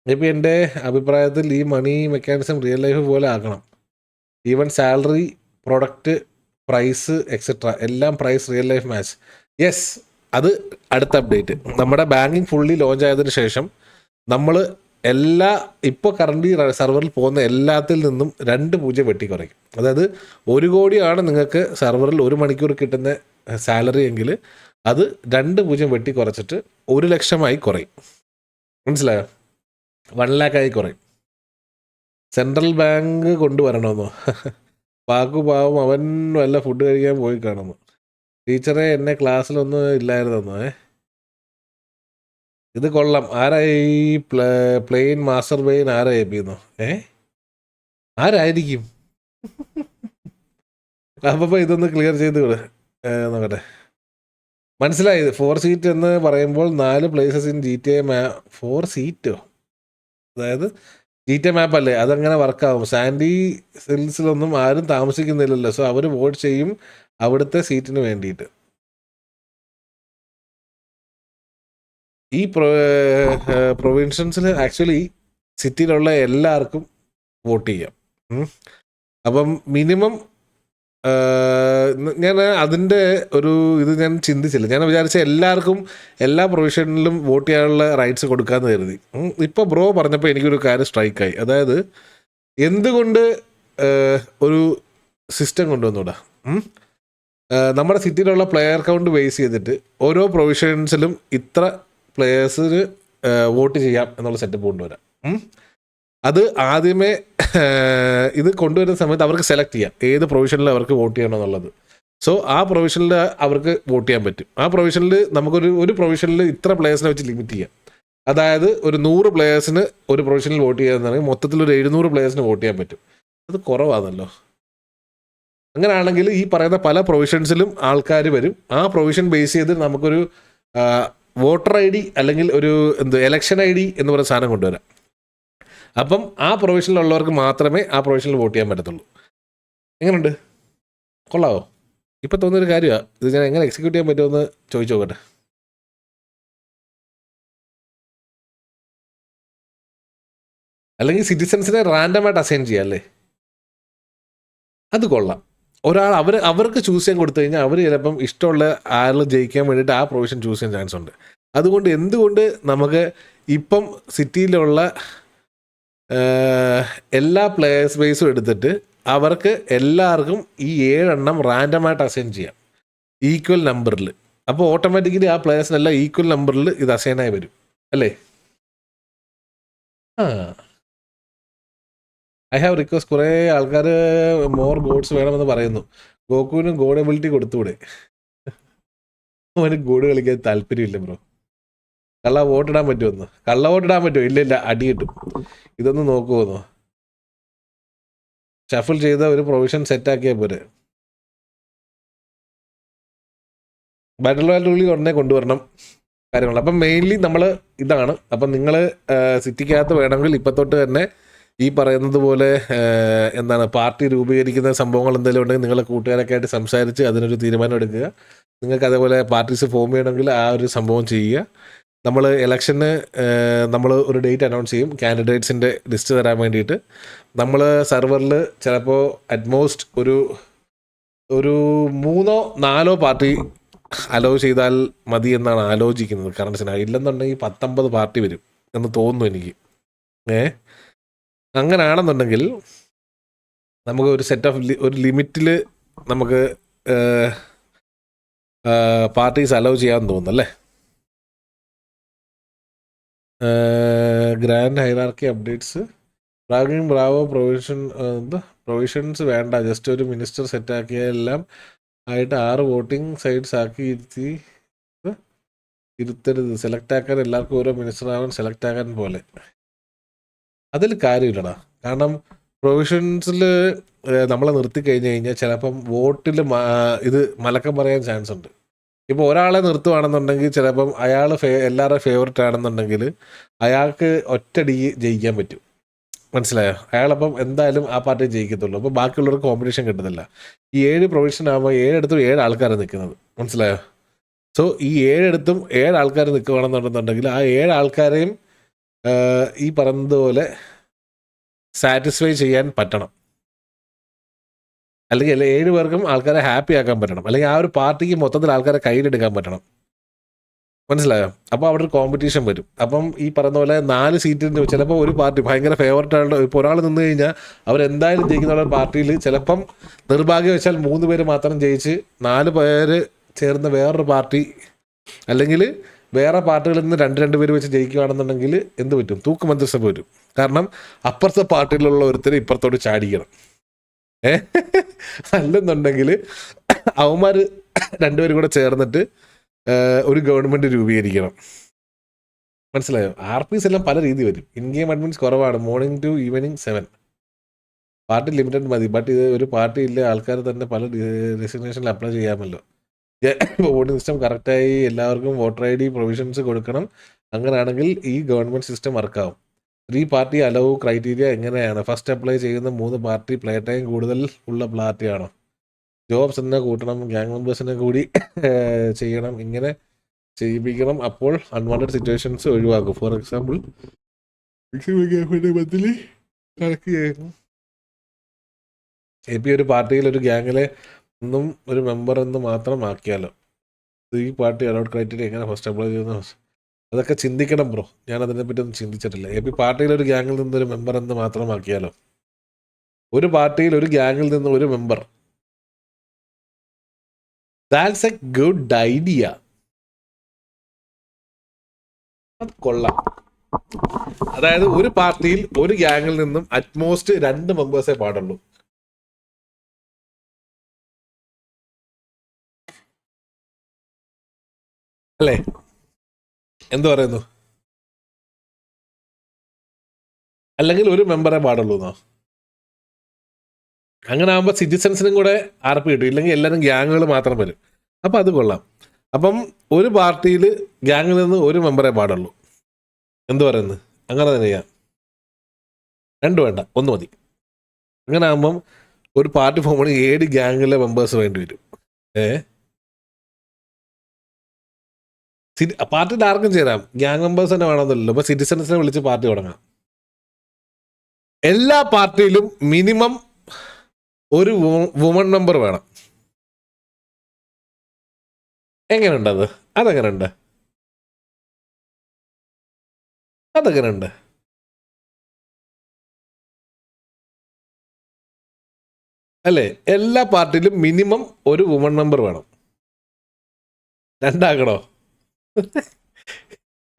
ഇപ്പം എൻ്റെ അഭിപ്രായത്തിൽ ഈ മണി മെക്കാനിസം റിയൽ ലൈഫ് പോലെ ആക്കണം. Even salary product, price etcetera എല്ലാം price real life match. Yes, അത് അടുത്ത അപ്ഡേറ്റ്. നമ്മുടെ ബാങ്കിങ് ഫുള്ളി ലോഞ്ച് ആയതിനു ശേഷം നമ്മൾ എല്ലാ ഇപ്പോൾ കറൻ്റ് സെർവറിൽ പോകുന്ന എല്ലാത്തിൽ നിന്നും 2 വെട്ടിക്കുറയ്ക്കും. അതായത് 1 കോടിയാണ് നിങ്ങൾക്ക് സെർവറിൽ 1 മണിക്കൂർ കിട്ടുന്ന സാലറി എങ്കിൽ അത് 2 വെട്ടിക്കുറച്ചിട്ട് 1 ലക്ഷമായി കുറയും. മനസ്സിലായോ? 1 ലാഖായി കുറയും. സെൻട്രൽ ബാങ്ക് കൊണ്ടുവരണമെന്നോ? പാവം അവൻ വല്ല ഫുഡ് കഴിക്കാൻ പോയി കാണുന്നു. ടീച്ചറെ എന്നെ ക്ലാസ്സിലൊന്നും ഇല്ലായിരുന്നോ? ഇത് കൊള്ളാം. ആരായി പ്ലെയിൻ മാസ്റ്റർ ബെയിൻ ആരാ ഏൽപ്പിക്കുന്നോ? ആരായിരിക്കും? അപ്പം ഇതൊന്ന് ക്ലിയർ ചെയ്ത് വിട് നോക്കട്ടെ. മനസ്സിലായത് 4 സീറ്റ് എന്ന് പറയുമ്പോൾ 4 പ്ലേസസ് ഇൻ GTA മാപ്പ്. 4 സീറ്റോ? അതായത് GTA മാപ്പ് അല്ലേ, അതങ്ങനെ വർക്കാവും. സാൻഡി ഹിൽസിലൊന്നും ആരും താമസിക്കുന്നില്ലല്ലോ, സോ അവർ വോട്ട് ചെയ്യും അവിടുത്തെ സീറ്റിന് വേണ്ടിയിട്ട്. ഈ പ്രൊവിൻഷൻസിൽ ആക്ച്വലി സിറ്റിയിലുള്ള എല്ലാവർക്കും വോട്ട് ചെയ്യാം. അപ്പം മിനിമം ഞാൻ അതിൻ്റെ ഇത് ഞാൻ ചിന്തിച്ചില്ല. ഞാൻ വിചാരിച്ച എല്ലാവർക്കും എല്ലാ പ്രൊവിഷനിലും വോട്ട് ചെയ്യാനുള്ള റൈറ്റ്സ് കൊടുക്കാമെന്ന് കരുതി. ഇപ്പോൾ ബ്രോ പറഞ്ഞപ്പോൾ എനിക്കൊരു കാര്യം സ്ട്രൈക്കായി. അതായത് എന്തുകൊണ്ട് ഒരു സിസ്റ്റം കൊണ്ടുവന്നൂടാ? നമ്മുടെ സിറ്റിയിലുള്ള പ്ലെയർ കൗണ്ട് ബേസ് ചെയ്തിട്ട് ഓരോ പ്രൊവിഷൻസിലും ഇത്ര പ്ലെയേഴ്സിന് വോട്ട് ചെയ്യാം എന്നുള്ള സെറ്റപ്പ് കൊണ്ടുവരാം. അത് ആദ്യമേ ഇത് കൊണ്ടുവരുന്ന സമയത്ത് അവർക്ക് സെലക്ട് ചെയ്യാം ഏത് പ്രൊവിഷനിൽ അവർക്ക് വോട്ട് ചെയ്യണം എന്നുള്ളത്. സോ ആ പ്രൊവിഷനിൽ അവർക്ക് വോട്ട് ചെയ്യാൻ പറ്റും. ആ പ്രൊവിഷനിൽ നമുക്കൊരു പ്രൊവിഷനിൽ ഇത്ര പ്ലെയേഴ്സിനെ വെച്ച് ലിമിറ്റ് ചെയ്യാം. അതായത് ഒരു 100 പ്ലെയേഴ്സിന് ഒരു പ്രൊവിഷനിൽ വോട്ട് ചെയ്യാന്നുണ്ടെങ്കിൽ മൊത്തത്തിൽ ഒരു 700 പ്ലെയേഴ്സിന് വോട്ട് ചെയ്യാൻ പറ്റും. അത് കുറവാണല്ലോ. അങ്ങനെയാണെങ്കിൽ ഈ പറയുന്ന പല പ്രൊവിഷൻസിലും ആൾക്കാർ വരും. ആ പ്രൊവിഷൻ ബേസ് ചെയ്ത് നമുക്കൊരു വോട്ടർ ID അല്ലെങ്കിൽ ഒരു എലക്ഷൻ ID എന്ന് പറയുന്ന സാധനം കൊണ്ടുവരാം. അപ്പം ആ പ്രൊവിഷനിലുള്ളവർക്ക് മാത്രമേ ആ പ്രൊവിഷനിൽ വോട്ട് ചെയ്യാൻ പറ്റത്തുള്ളൂ. എങ്ങനെയുണ്ട്? കൊള്ളാവോ? ഇപ്പം തോന്നിയൊരു കാര്യമാണ്. ഇത് ഞാൻ എങ്ങനെ എക്സിക്യൂട്ട് ചെയ്യാൻ പറ്റുമെന്ന് ചോദിച്ചു നോക്കട്ടെ. അല്ലെങ്കിൽ സിറ്റിസൺസിനെ റാൻഡമായിട്ട് അസൈൻ ചെയ്യാം അല്ലേ? അത് കൊള്ളാം. ഒരാൾ അവർക്ക് ചൂസ് ചെയ്യാൻ കൊടുത്തു കഴിഞ്ഞാൽ അവർ ചിലപ്പം ഇഷ്ടമുള്ള ആൾ ജയിക്കാൻ വേണ്ടിയിട്ട് ആ പ്രൊവിഷൻ ചൂസ് ചെയ്യാൻ ചാൻസ് ഉണ്ട്. അതുകൊണ്ട് എന്തുകൊണ്ട് നമുക്ക് ഇപ്പം സിറ്റിയിലുള്ള എല്ലാ പ്ലേയേഴ്സ് ബേസും എടുത്തിട്ട് അവർക്ക് എല്ലാവർക്കും ഈ 7 എണ്ണം റാൻഡമായിട്ട് അസൈൻ ചെയ്യാം ഈക്വൽ നമ്പറിൽ. അപ്പോൾ ഓട്ടോമാറ്റിക്കലി ആ പ്ലേയേഴ്സിനെല്ലാം ഈക്വൽ നമ്പറിൽ ഇത് അസൈനായി വരും അല്ലേ? I have request. കുറേ ആൾക്കാർ മോർ ഗോഡ്സ് വേണമെന്ന് പറയുന്നു. ഗോകുവിന് ഗോഡ് എബിലിറ്റി കൊടുത്തുകൂടെ? അവന് ഗോഡ് കളിക്കാൻ താല്പര്യമില്ല ബ്രോ. കള്ള വോട്ടിടാൻ പറ്റുമെന്ന്? കള്ള വോട്ടിടാൻ പറ്റുമോ? ഇല്ല, അടി കിട്ടും. ഇതൊന്ന് നോക്കുമെന്നോ? ഷഫിൾ ചെയ്ത ഒരു പ്രൊവിഷൻ സെറ്റാക്കിയാൽ പോരെ. ബാറ്റിൽ റോയൽ ഉള്ളിൽ ഉടനെ കൊണ്ടുവരണം കാര്യങ്ങൾ. അപ്പം മെയിൻലി നമ്മൾ ഇതാണ്. അപ്പം നിങ്ങൾ സിറ്റിക്കകത്ത് വേണമെങ്കിൽ ഇപ്പം തൊട്ട് തന്നെ ഈ പറയുന്നത് പോലെ പാർട്ടി രൂപീകരിക്കുന്ന സംഭവങ്ങൾ എന്തെങ്കിലും ഉണ്ടെങ്കിൽ നിങ്ങളെ കൂട്ടുകാരൊക്കെ ആയിട്ട് സംസാരിച്ച് അതിനൊരു തീരുമാനം എടുക്കുക. നിങ്ങൾക്ക് അതേപോലെ പാർട്ടീസ് ഫോം ചെയ്യണമെങ്കിൽ ആ ഒരു സംഭവം ചെയ്യുക. നമ്മൾ ഇലക്ഷന് നമ്മൾ ഒരു ഡേറ്റ് അനൗൺസ് ചെയ്യും, കാൻഡിഡേറ്റ്സിൻ്റെ ലിസ്റ്റ് തരാൻ വേണ്ടിയിട്ട്. നമ്മൾ സെർവറിൽ ചിലപ്പോൾ അറ്റ്മോസ്റ്റ് ഒരു 3-4 പാർട്ടി അലോ ചെയ്താൽ മതി എന്നാണ് ആലോചിക്കുന്നത്. കാരണം ഇല്ലെന്നുണ്ടെങ്കിൽ 19 പാർട്ടി വരും എന്ന് തോന്നുന്നു എനിക്ക്. അങ്ങനെയാണെന്നുണ്ടെങ്കിൽ നമുക്ക് ഒരു സെറ്റ് ഓഫ് ഒരു ലിമിറ്റിൽ നമുക്ക് പാർട്ടീസ് അലോ ചെയ്യാൻ തോന്നുന്നു അല്ലേ? Grand hierarchy updates. Bravo provisions വേണ്ട, ജസ്റ്റ് ഒരു മിനിസ്റ്റർ സെറ്റാക്കിയ എല്ലാം ആയിട്ട് 6 വോട്ടിംഗ് സൈഡ്സ് ആക്കി ഇരുത്തരുത്. സെലക്ട് ആക്കാൻ എല്ലാവർക്കും ഓരോ മിനിസ്റ്റർ ആവാൻ സെലക്ട് ആക്കാൻ പോലെ. അതിൽ കാര്യമില്ലടാ. കാരണം പ്രൊവിഷൻസിൽ നമ്മളെ നിർത്തി കഴിഞ്ഞ് കഴിഞ്ഞാൽ ചിലപ്പം വോട്ടിൽ ഇത് മലക്കം പറയാൻ ചാൻസ് ഉണ്ട്. ഇപ്പോൾ ഒരാളെ നിർത്തുവാണെന്നുണ്ടെങ്കിൽ ചിലപ്പം അയാൾ എല്ലാവരുടെ ഫേവററ്റ് ആണെന്നുണ്ടെങ്കിൽ അയാൾക്ക് ഒറ്റയടിക്ക് ജയിക്കാൻ പറ്റും. മനസ്സിലായോ? അയാളപ്പം എന്തായാലും ആ പാർട്ടി ജയിക്കത്തുള്ളൂ. അപ്പോൾ ബാക്കിയുള്ളവർക്ക് കോമ്പറ്റീഷൻ കിട്ടുന്നില്ല. ഈ 7 പ്രൊവിഷൻ ആകുമ്പോൾ 7 ഇടത്തും 7 ആൾക്കാർ നിൽക്കുന്നത്. മനസ്സിലായോ? സോ ഈ 7 ഇടത്തും 7 ആൾക്കാർ നിൽക്കുകയാണെന്നുണ്ടെന്നുണ്ടെങ്കിൽ ആ 7 ആൾക്കാരെയും ഈ പറയുന്നത് പോലെ സാറ്റിസ്ഫൈ ചെയ്യാൻ പറ്റണം. അല്ലെങ്കിൽ 7 പേർക്കും ആൾക്കാരെ ഹാപ്പി ആക്കാൻ പറ്റണം, അല്ലെങ്കിൽ ആ ഒരു പാർട്ടിക്ക് മൊത്തത്തിൽ ആൾക്കാരെ കയ്യിലെടുക്കാൻ പറ്റണം. മനസ്സിലായോ? അപ്പോൾ അവിടെ ഒരു കോമ്പറ്റീഷൻ വരും. അപ്പം ഈ പറയുന്ന പോലെ 4 സീറ്റിന് ചിലപ്പോൾ ഒരു പാർട്ടി ഭയങ്കര ഫേവററ്റ് ആയിട്ട് ഇപ്പോൾ ഒരാൾ നിന്ന് കഴിഞ്ഞാൽ അവരെന്തായാലും ജയിക്കുന്ന പാർട്ടിയിൽ ചിലപ്പം നിർഭാഗ്യവശാൽ 3 പേര് മാത്രം ജയിച്ച് 4 പേര് ചേർന്ന് വേറൊരു പാർട്ടി അല്ലെങ്കിൽ വേറെ പാർട്ടികളിൽ നിന്ന് 2 പേര് വെച്ച് ജയിക്കുകയാണെന്നുണ്ടെങ്കിൽ എന്ത് പറ്റും? തൂക്ക് മന്ത്രിസഭ വരും. കാരണം അപ്പുറത്തെ പാർട്ടിയിലുള്ള ഒരുത്തർ ഇപ്പുറത്തോട് ചാടിക്കണം. അല്ലെന്നുണ്ടെങ്കിൽ അവന്മാർ 2 പേരും കൂടെ ചേർന്നിട്ട് ഒരു ഗവൺമെൻറ് രൂപീകരിക്കണം. മനസ്സിലായോ? RPs എല്ലാം പല രീതി വരും. ഇൻ ഗെയിം അഡ്മിൻസ് കുറവാണ്, morning to evening 7. Party limited മതി. ബട്ട് ഇത് ഒരു പാർട്ടി ഇല്ല, ആൾക്കാർ തന്നെ പല ഡെസിഗ്നേഷനിൽ അപ്ലൈ ചെയ്യാമല്ലോ. വോട്ടിംഗ് സിസ്റ്റം കറക്റ്റായി എല്ലാവർക്കും വോട്ടർ ID പ്രൊവിഷൻസ് കൊടുക്കണം. അങ്ങനെയാണെങ്കിൽ ഈ ഗവൺമെൻറ് സിസ്റ്റം വർക്കാവും. 3 പാർട്ടി അലവ് ക്രൈറ്റീരിയ എങ്ങനെയാണ്? ഫസ്റ്റ് അപ്ലൈ ചെയ്യുന്ന 3 പാർട്ടി പ്ലേ ടൈം കൂടുതൽ ഉള്ള പാർട്ടിയാണോ? ജോബ്സ് തന്നെ കൂട്ടണം, ഗ്യാങ് മെമ്പേഴ്സിനെ കൂടി ചെയ്യണം, ഇങ്ങനെ ചെയ്യിപ്പിക്കണം. അപ്പോൾ അൺവാണ്ടഡ് സിറ്റുവേഷൻസ് ഒഴിവാക്കും. ഫോർ എക്സാമ്പിൾ മന്ത്ലി കണക്ക് ചെയ്യുന്നു. AP ഒരു പാർട്ടിയിൽ ഒരു ഗ്യാങ്ങിലെ ഒന്നും ഒരു മെമ്പർ എന്ന് മാത്രം ആക്കിയാലോ? ഈ പാർട്ടി അലൗഡ് ക്രൈറ്റീരിയ എങ്ങനെ ഫസ്റ്റ് അപ്ലൈ ചെയ്യുന്ന? അതൊക്കെ ചിന്തിക്കണം ബ്രോ. ഞാൻ അതിനെപ്പറ്റി ഒന്നും ചിന്തിച്ചിട്ടില്ല. AP പാർട്ടിയിൽ ഒരു ഗ്യാങ്ങിൽ നിന്ന് ഒരു മെമ്പർ എന്ന് മാത്രമാക്കിയാലോ? ഒരു പാർട്ടിയിൽ ഒരു ഗ്യാങ്ങിൽ നിന്ന് ഒരു member. That's A good idea. അത് കൊള്ളാം. അതായത് ഒരു പാർട്ടിയിൽ ഒരു ഗ്യാങ്ങിൽ നിന്നും അറ്റ്മോസ്റ്റ് 2 മെമ്പേഴ്സേ പാടുള്ളൂ. അല്ലേ? എന്ത് പറയുന്നു? അല്ലെങ്കിൽ ഒരു മെമ്പറെ പാടുള്ളൂ എന്നോ? അങ്ങനെ ആകുമ്പോൾ സിറ്റിസൺസിനും കൂടെ RP കിട്ടും. ഇല്ലെങ്കിൽ എല്ലാവരും ഗ്യാങ്ങുകൾ മാത്രം വരും. അപ്പം അത് കൊള്ളാം. അപ്പം ഒരു പാർട്ടിയിൽ ഗ്യാങ്ങിൽ നിന്ന് ഒരു മെമ്പറെ പാടുള്ളൂ. എന്ത് പറയുന്നത്? അങ്ങനെ തന്നെ ചെയ്യാം. 2 വേണ്ട, 1 മതി. അങ്ങനെ ആകുമ്പം ഒരു പാർട്ടി ഫോം ചെയ്യണമെങ്കിൽ 7 ഗ്യാങ്ങിലെ മെമ്പേഴ്സ് വേണ്ടി വരും. പാർട്ടിയിൽ ആർക്കും ചേരാം, ഗ്യാങ് മെമ്പേഴ്സ് തന്നെ വേണമെന്നില്ലല്ലോ. അപ്പോൾ സിറ്റിസൺസിനെ വിളിച്ച് പാർട്ടി തുടങ്ങാം. എല്ലാ പാർട്ടിയിലും മിനിമം ഒരു വുമൺ മെമ്പർ വേണം. എങ്ങനെയുണ്ട് അത്? അതെങ്ങനെയുണ്ട്? അതെങ്ങനെയുണ്ട്? അല്ലേ? എല്ലാ പാർട്ടിയിലും മിനിമം ഒരു വുമൺ മെമ്പർ വേണം. 2 ആക്കണോ?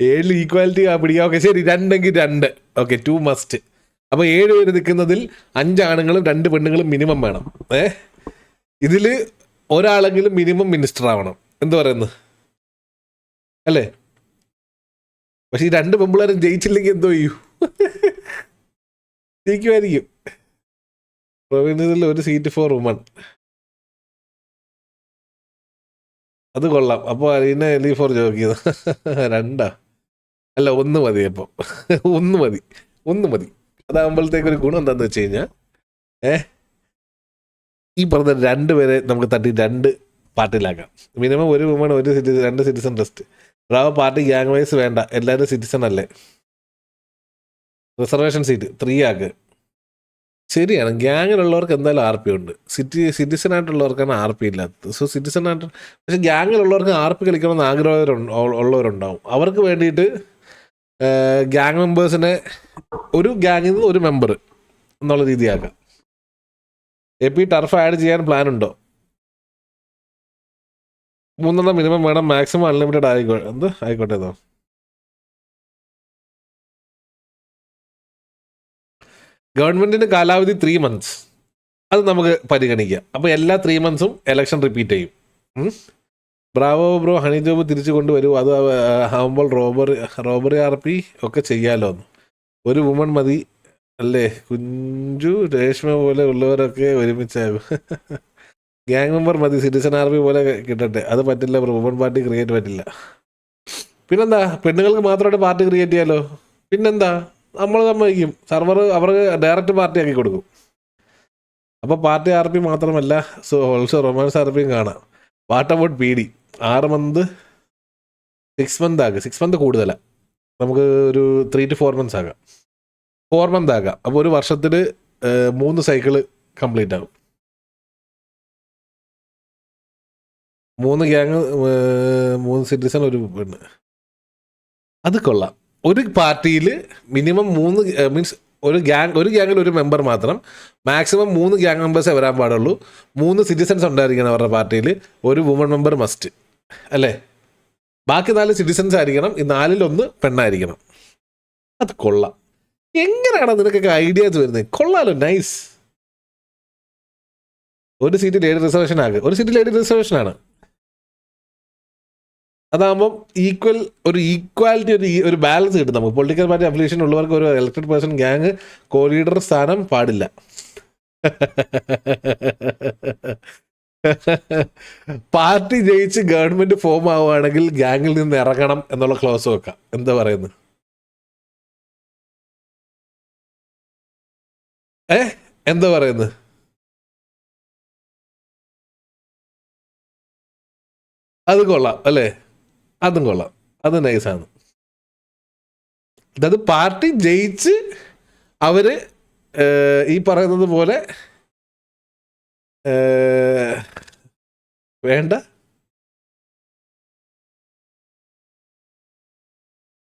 7 ഈക്വാലിറ്റി പിടിക്കാം. ഓക്കെ ശരി, 2 എങ്കിൽ 2. Okay, 2 must. അപ്പോൾ 7 പേര് നിൽക്കുന്നതിൽ 5 ആണുങ്ങളും 2 പെണ്ണുങ്ങളും മിനിമം വേണം. ഇതിൽ ഒരാളെങ്കിലും മിനിമം മിനിസ്റ്റർ ആവണം. എന്ത് പറയുന്നു? അല്ലേ? പക്ഷെ ഈ 2 പെമ്പിളാരും ജയിച്ചില്ലെങ്കിൽ എന്തോ ചെയ്യൂ? ജയിക്കുമായിരിക്കും. പ്രൊവിൻസിൽ ഒരു സീറ്റ് ഫോർ വുമൺ. അത് കൊള്ളാം. അപ്പോൾ അതിനെ എലി ഫോർ ചോദിക്കുന്നത് 2 അല്ല 1 മതി. അപ്പോൾ 1 മതി. അതാകുമ്പോഴത്തേക്കൊരു ഗുണം എന്താണെന്ന് വെച്ച് കഴിഞ്ഞാൽ ഈ പറഞ്ഞ 2 പേരെ നമുക്ക് തട്ടി 2 പാർട്ടിയിലാക്കാം. മിനിമം ഒരു woman, 2 citizen test. Bravo party gang wise വേണ്ട, എല്ലാവരും സിറ്റിസൺ അല്ലേ. റിസർവേഷൻ സീറ്റ് 3 ആക്ക്. ശരിയാണ്, ഗ്യാങ്ങിലുള്ളവർക്ക് എന്തായാലും RP ഉണ്ട്. സിറ്റിസൺ ആയിട്ടുള്ളവർക്കാണ് RP ഇല്ലാത്തത്. സോ സിറ്റിസൺ ആയിട്ട്, പക്ഷെ ഗ്യാങ്ങിലുള്ളവർക്ക് RP കളിക്കണമെന്ന് ആഗ്രഹം ഉള്ളവരുണ്ടാവും. അവർക്ക് വേണ്ടിയിട്ട് ഗ്യാങ് മെമ്പേഴ്സിനെ ഒരു ഗ്യാങ്ങിൽ നിന്ന് ഒരു മെമ്പർ എന്നുള്ള രീതിയാക്കാം. AP ടർഫ് ആഡ് ചെയ്യാൻ പ്ലാൻ ഉണ്ടോ? 3 മിനിമം വേണം, മാക്സിമം അൺലിമിറ്റഡ് ആയിക്കോട്ടെ എന്നോ? ഗവൺമെന്റിന് കാലാവധി 3 months. അത് നമുക്ക് പരിഗണിക്കാം. അപ്പോൾ എല്ലാ 3 months എലക്ഷൻ റിപ്പീറ്റ് ചെയ്യും. ബ്രാവോ ബ്രോ, ഹണി ജോബ് തിരിച്ചു കൊണ്ടുവരൂ. അത് ആകുമ്പോൾ റോബറി RP ഒക്കെ ചെയ്യാലോ. ഒരു വുമൺ മതി അല്ലേ? കുഞ്ചു രേഷ്മ പോലെ ഉള്ളവരൊക്കെ ഒരുമിച്ചാകും. ഗ്യാങ് മെമ്പർ മതി, സിറ്റിസൺ RP പോലെ കിട്ടട്ടെ. അത് പറ്റില്ല ബ്രോ, വുമൺ പാർട്ടി ക്രിയേറ്റ് പറ്റില്ല. പിന്നെന്താ, പെണ്ണുങ്ങൾക്ക് മാത്രമായിട്ട് പാർട്ടി ക്രിയേറ്റ് ചെയ്യാലോ. പിന്നെന്താ, നമ്മൾ സമ്മതിക്കും. സർവർ അവർക്ക് ഡയറക്റ്റ് പാർട്ടി ആക്കി കൊടുക്കും. അപ്പോൾ പാർട്ടി RP മാത്രമല്ല, ഓൾസോ റൊമാൻസ് RPയും കാണാം. What about PD? 6 months 6 months ആകും. 6 months കൂടുതലാണ്. നമുക്ക് ഒരു 3 to 4 months ആകാം. 4 months ആകാം. അപ്പോൾ ഒരു വർഷത്തിൽ 3 സൈക്കിള് കംപ്ലീറ്റ് ആകും. 3 ഗ്യാങ്, 3 സിറ്റിസൺ, ഒരു പെണ്ണ്. അത് കൊള്ളാം. ഒരു പാർട്ടിയിൽ മിനിമം 3 മീൻസ് ഒരു ഗ്യാങ്ങിൽ ഒരു മെമ്പർ മാത്രം, മാക്സിമം 3 ഗ്യാങ് മെമ്പേഴ്സേ വരാൻ പാടുള്ളൂ. 3 സിറ്റിസൺസ് ഉണ്ടായിരിക്കണം അവരുടെ പാർട്ടിയിൽ, ഒരു വുമൺ മെമ്പർ മസ്റ്റ് അല്ലേ. ബാക്കി 4 സിറ്റിസൺസ് ആയിരിക്കണം, ഈ 4-ൽ 1 പെണ്ണായിരിക്കണം. അത് കൊള്ളാം. എങ്ങനെയാണ് നിനക്കൊക്കെ ഐഡിയാസ് വരുന്നത്? കൊള്ളാലോ, നൈസ്. ഒരു സീറ്റ് ലേഡി റിസർവേഷൻ ആകുക, ഒരു സീറ്റ് ലേഡി റിസർവേഷൻ ആണ്. അതാകുമ്പം ഈക്വാലിറ്റി, ഒരു ബാലൻസ് കിട്ടും നമുക്ക്. പൊളിറ്റിക്കൽ പാർട്ടി അഫിലിയേഷൻ ഉള്ളവർക്ക് ഒരു elected person gang co leader സ്ഥാനം പാടില്ല. പാർട്ടി ജയിച്ച് ഗവൺമെന്റ് ഫോം ആവുകയാണെങ്കിൽ ഗ്യാങ്ങിൽ നിന്ന് ഇറങ്ങണം എന്നുള്ള ക്ലോസ് വെക്കാം. എന്താ പറയുന്നത്? എന്താ പറയുന്നത്? അത് കൊള്ളാം അല്ലേ, അതും കൊള്ളാം, അത് നൈസാണ്. അതായത് പാർട്ടി ജയിച്ച് അവര് ഈ പറയുന്നത് പോലെ വേണ്ട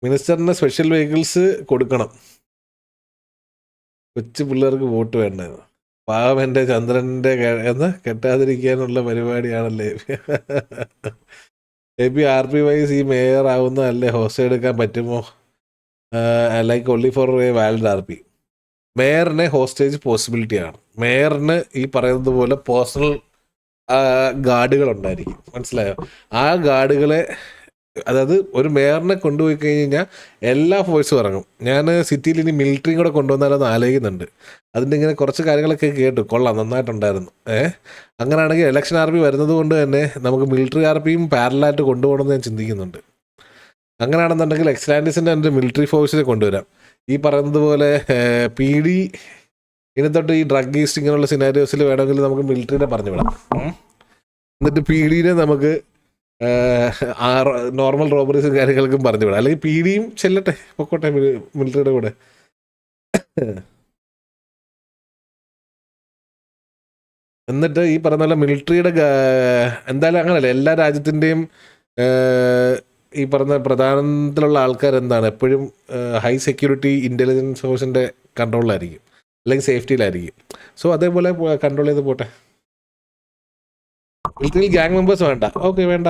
മിനിസ്റ്ററിന് സ്പെഷ്യൽ വെഹിക്കിൾസ് കൊടുക്കണം. കൊച്ചു പിള്ളേർക്ക് വോട്ട് വേണ്ടത്. പാവം എൻ്റെ ചന്ദ്രൻ്റെ കെട്ടാതിരിക്കാനുള്ള പരിപാടിയാണല്ലേ. RP-wise ഈ മേയർ ആവുന്നതല്ലേ, ഹോസ്റ്റ് എടുക്കാൻ പറ്റുമോ? Like only for a valid RP. മേയറിന് ഹോസ്റ്റേജ് പോസിബിലിറ്റി ആണ്. മേയറിന് ഈ പറയുന്നത് പോലെ പേഴ്സണൽ ഗാർഡുകൾ ഉണ്ടായിരിക്കും, മനസ്സിലായോ? ആ ഗാർഡുകളെ, അതായത് ഒരു മേയറിനെ കൊണ്ടുപോയി കഴിഞ്ഞാൽ എല്ലാ ഫോഴ്സും ഇറങ്ങും. ഞാൻ സിറ്റിയിൽ ഇനി മിലിറ്ററിയും കൂടെ കൊണ്ടുവന്നാലൊന്ന് ആലോചിക്കുന്നുണ്ട്. അതിൻ്റെ ഇങ്ങനെ കുറച്ച് കാര്യങ്ങളൊക്കെ കേട്ടു, കൊള്ളാം, നന്നായിട്ടുണ്ടായിരുന്നു. അങ്ങനെയാണെങ്കിൽ ഇലക്ഷൻ RP വരുന്നത് കൊണ്ട് തന്നെ നമുക്ക് മിലിറ്ററി RPയും പാരലായിട്ട് കൊണ്ടുപോകണമെന്ന് ഞാൻ ചിന്തിക്കുന്നുണ്ട്. അങ്ങനെയാണെന്നുണ്ടെങ്കിൽ എക്സ്ലാൻഡിസിൻ്റെ എൻ്റെ മിലിറ്ററി ഫോഴ്സിനെ കൊണ്ടുവരാം. ഈ പറയുന്നത് പോലെ PD ഇനി തൊട്ട് ഈ ഡ്രഗ് ഈസ്റ്റ് ഇങ്ങനെയുള്ള സിനാരിയോസിൽ വേണമെങ്കിൽ നമുക്ക് മിലിറ്ററിനെ പറഞ്ഞു വിടാം. എന്നിട്ട് PDനെ നമുക്ക് നോർമൽ റോബറീസും കാര്യങ്ങൾക്കും പറഞ്ഞു വിടാം. അല്ലെങ്കിൽ PDയും ചെല്ലട്ടെ, പൊക്കോട്ടെ മിലിറ്ററിയുടെ കൂടെ. എന്നിട്ട് ഈ പറഞ്ഞ പോലെ മിലിറ്ററിയുടെ എന്തായാലും അങ്ങനല്ല, എല്ലാ രാജ്യത്തിൻ്റെയും ഈ പറഞ്ഞ പ്രധാനത്തിലുള്ള ആൾക്കാർ എന്താണ് എപ്പോഴും ഹൈ സെക്യൂരിറ്റി ഇൻ്റലിജൻസ് ഫോഴ്സിൻ്റെ കൺട്രോളിലായിരിക്കും, അല്ലെങ്കിൽ സേഫ്റ്റിയിലായിരിക്കും. സോ അതേപോലെ കൺട്രോൾ ചെയ്ത് പോട്ടെ. മിലിറ്ററിയിൽ ഗ്യാങ് മെമ്പേഴ്സ് വേണ്ട, ഓക്കെ, വേണ്ട,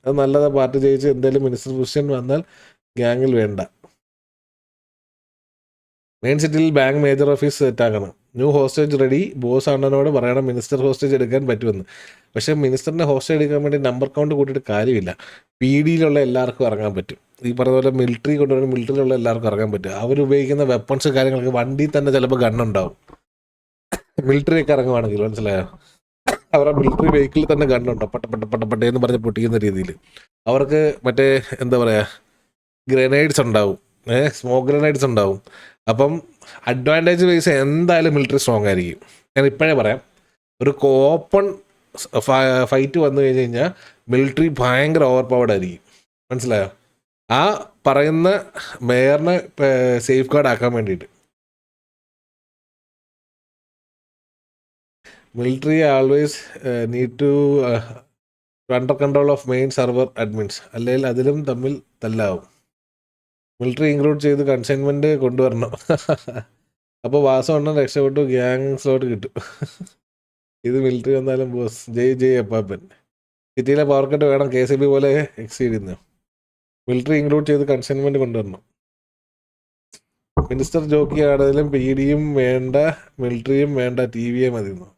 അത് നല്ലതാ. പാർട്ടി ജയിച്ച് എന്തെങ്കിലും മിനിസ്റ്റർ പൊസിഷൻ വന്നാൽ ഗ്യാങ്ങിൽ വേണ്ട. മെയിൻ സിറ്റിയിൽ ബാങ്ക് മേജർ ഓഫീസ് സെറ്റാക്കണം. New hostage ready. ബോസ് അണ്ണനോട് പറയണം മിനിസ്റ്റർ ഹോസ്റ്റേജ് എടുക്കാൻ പറ്റുമെന്ന്. പക്ഷേ മിനിസ്റ്ററിനെ ഹോസ്റ്റേജ് എടുക്കാൻ വേണ്ടി നമ്പർ കൗണ്ട് കൂട്ടിയിട്ട് കാര്യമില്ല. PDയിലുള്ള എല്ലാവർക്കും ഇറങ്ങാൻ പറ്റും. ഈ പറഞ്ഞ പോലെ മിലിറ്ററി കൊണ്ടുവരുന്ന മിലിറ്ററിയിലുള്ള എല്ലാവർക്കും ഇറങ്ങാൻ പറ്റും. അവരുപയോഗിക്കുന്ന വെപ്പൺസ് കാര്യങ്ങൾക്ക് വണ്ടിയിൽ തന്നെ ചിലപ്പോൾ ഗണ്ണുണ്ടാവും. മിലിറ്ററിയൊക്കെ ഇറങ്ങുവാണെങ്കിൽ, മനസ്സിലായോ? അവരുടെ മിലിറ്ററി വെഹിക്കിളിൽ തന്നെ ഗണ്ണുണ്ടോ, പട്ടേ എന്ന് പറഞ്ഞ് പൊട്ടിക്കുന്ന രീതിയിൽ. അവർക്ക് മറ്റേ എന്താ പറയുക, ഗ്രനേഡ്സ് ഉണ്ടാവും, സ്മോക്ക് ഗ്രനേഡ്സ് ഉണ്ടാവും. അപ്പം അഡ്വാൻറ്റേജ് വൈസ് എന്തായാലും മിലിറ്ററി സ്ട്രോങ് ആയിരിക്കും. ഞാൻ ഇപ്പോഴേ പറയാം, ഒരു ഓപ്പൺ ഫൈറ്റ് വന്നു കഴിഞ്ഞ് കഴിഞ്ഞാൽ മിലിറ്ററി ഭയങ്കര ഓവർ പവർഡ് ആയിരിക്കും, മനസ്സിലായോ? ആ പറയുന്ന മേയറിനെ സേഫ് ഗാർഡ് ആക്കാൻ വേണ്ടിയിട്ട് military always need to under control of main server admins, അല്ലെങ്കിൽ അതിലും തമ്മിൽ തല്ലാവും. മിലിറ്ററി ഇൻക്ലൂഡ് ചെയ്ത് കൺസൈൻമെൻറ്റ് കൊണ്ടുവരണം. അപ്പോൾ വാസവണ്ണം രക്ഷപ്പെട്ടു, ഗ്യാങ് സ്ലോട്ട് കിട്ടും. ഇത് മിലിറ്ററി വന്നാലും ബോസ് ജയ് അപ്പാപ്പൻ. സിറ്റിയിലെ പവർ കട്ട് വേണം, KCB പോലെ എക്സീഡ് ചെയ്യുന്നു. മിലിറ്ററി ഇൻക്ലൂഡ് ചെയ്ത് കൺസൈൻമെൻറ്റ് കൊണ്ടുവരണം. മിനിസ്റ്റർ ജോക്കി ആണെങ്കിലും PDയും വേണ്ട, മിലിറ്ററിയും വേണ്ട, TVയെ മതിയെന്നു.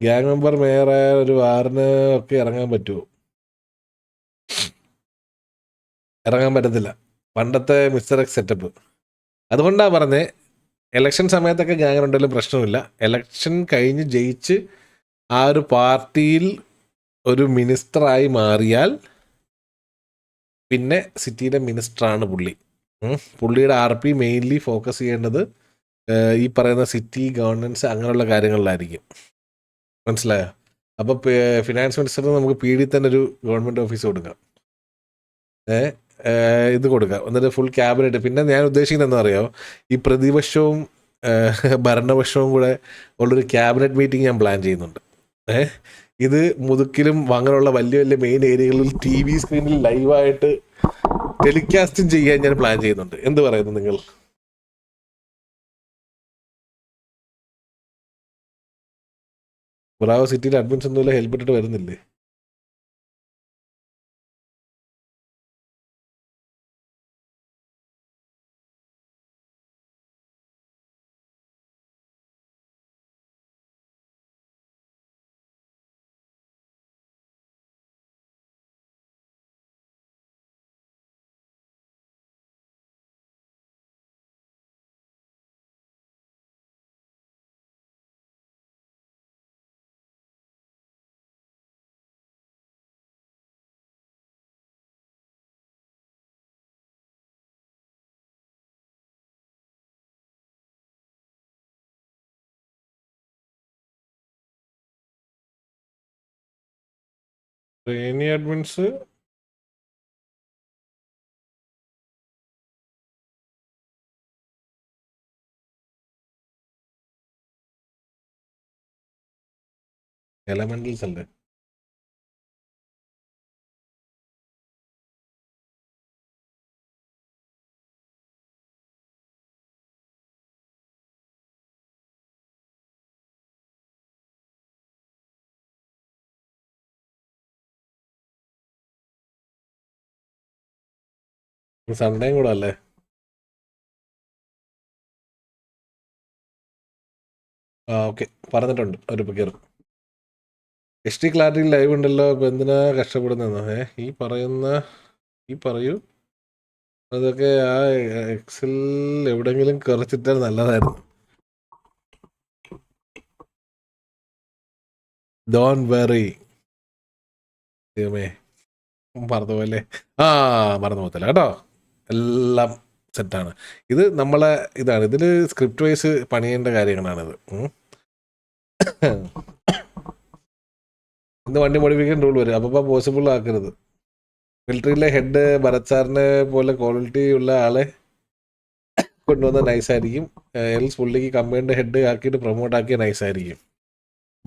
ഗ്യാങ് മെമ്പർ മേയറായ ഒരു വാറിന് ഒക്കെ ഇറങ്ങാൻ പറ്റുമോ? ഇറങ്ങാൻ പറ്റത്തില്ല, പണ്ടത്തെ മിസ്റ്റർ എക്സ് സെറ്റപ്പ്. അതുകൊണ്ടാണ് പറഞ്ഞത്, എലക്ഷൻ സമയത്തൊക്കെ ഗ്യാങ്ങിനുണ്ടെങ്കിലും പ്രശ്നമില്ല. എലക്ഷൻ കഴിഞ്ഞ് ജയിച്ച് ആ ഒരു പാർട്ടിയിൽ ഒരു മിനിസ്റ്ററായി മാറിയാൽ പിന്നെ സിറ്റിയുടെ മിനിസ്റ്ററാണ് പുള്ളി. പുള്ളിയുടെ RP മെയിൻലി ഫോക്കസ് ചെയ്യേണ്ടത് ഈ പറയുന്ന സിറ്റി ഗവർണൻസ് അങ്ങനെയുള്ള കാര്യങ്ങളിലായിരിക്കും, മനസ്സിലായോ? അപ്പോൾ ഫിനാൻസ് മിനിസ്റ്ററിന് നമുക്ക് PD തന്നെ ഒരു ഗവൺമെൻറ് ഓഫീസ് കൊടുക്കാം, ഇത് കൊടുക്കാം, എന്നിട്ട് ഫുൾ ക്യാബിനറ്റ്. പിന്നെ ഞാൻ ഉദ്ദേശിക്കുന്നത് എന്താ അറിയാമോ, ഈ പ്രതിപക്ഷവും ഭരണപക്ഷവും കൂടെ ഉള്ളൊരു ക്യാബിനറ്റ് മീറ്റിംഗ് ഞാൻ പ്ലാൻ ചെയ്യുന്നുണ്ട്. ഇത് മുതുക്കിലും അങ്ങനെയുള്ള വലിയ വലിയ മെയിൻ ഏരിയകളിൽ TV സ്ക്രീനിൽ ലൈവായിട്ട് ടെലികാസ്റ്റും ചെയ്യാൻ ഞാൻ പ്ലാൻ ചെയ്യുന്നുണ്ട്. എന്ത് പറയുന്നു നിങ്ങൾ? ബ്രാവോ സിറ്റിയിൽ അഡ്മിൻസ് ഒന്നുമില്ല, ഹെൽപ്പ് ഇട്ടിട്ട് വരുന്നില്ലേ? ട്രെയിനി അഡ്മിൻസ് എലമെന്റൽസ് അല്ലേ? സൺഡേയും കൂടെ അല്ലേ? ഓക്കെ, പറഞ്ഞിട്ടുണ്ട് അവരിപ്പോൾ കയറും. HD ക്ലാരിറ്റി ലൈവ് ഉണ്ടല്ലോ, ഇപ്പം എന്തിനാ കഷ്ടപ്പെടുന്നതെന്നോ? ഈ പറയൂ. അതൊക്കെ ആ എക്സൽ എവിടെയെങ്കിലും കുറച്ചിട്ടാൽ നല്ലതായിരുന്നു. Don't worry. ദൈവമേ, മറന്നുപോലെ. മറന്നു പോകത്തില്ല കേട്ടോ, എല്ലാം സെറ്റാണ്. ഇത് നമ്മളെ ഇതാണ്, ഇതിൽ സ്ക്രിപ്റ്റ് വൈസ് പണിയേണ്ട കാര്യങ്ങളാണിത്. ഇന്ന് വണ്ടി മോഡിഫിക്കേഷൻ റൂൾ വരും, അപ്പോൾ പോസിബിൾ ആക്കരുത്. മിലിറ്ററിയിലെ ഹെഡ് ഭരത് സാറിനെ പോലെ ക്വാളിറ്റി ഉള്ള ആളെ കൊണ്ടുവന്ന നൈസായിരിക്കും. എൽസ് പുള്ളിക്ക് കമ്പനിയുടെ ഹെഡ് ആക്കിയിട്ട് പ്രൊമോട്ട് ആക്കിയ നൈസായിരിക്കും.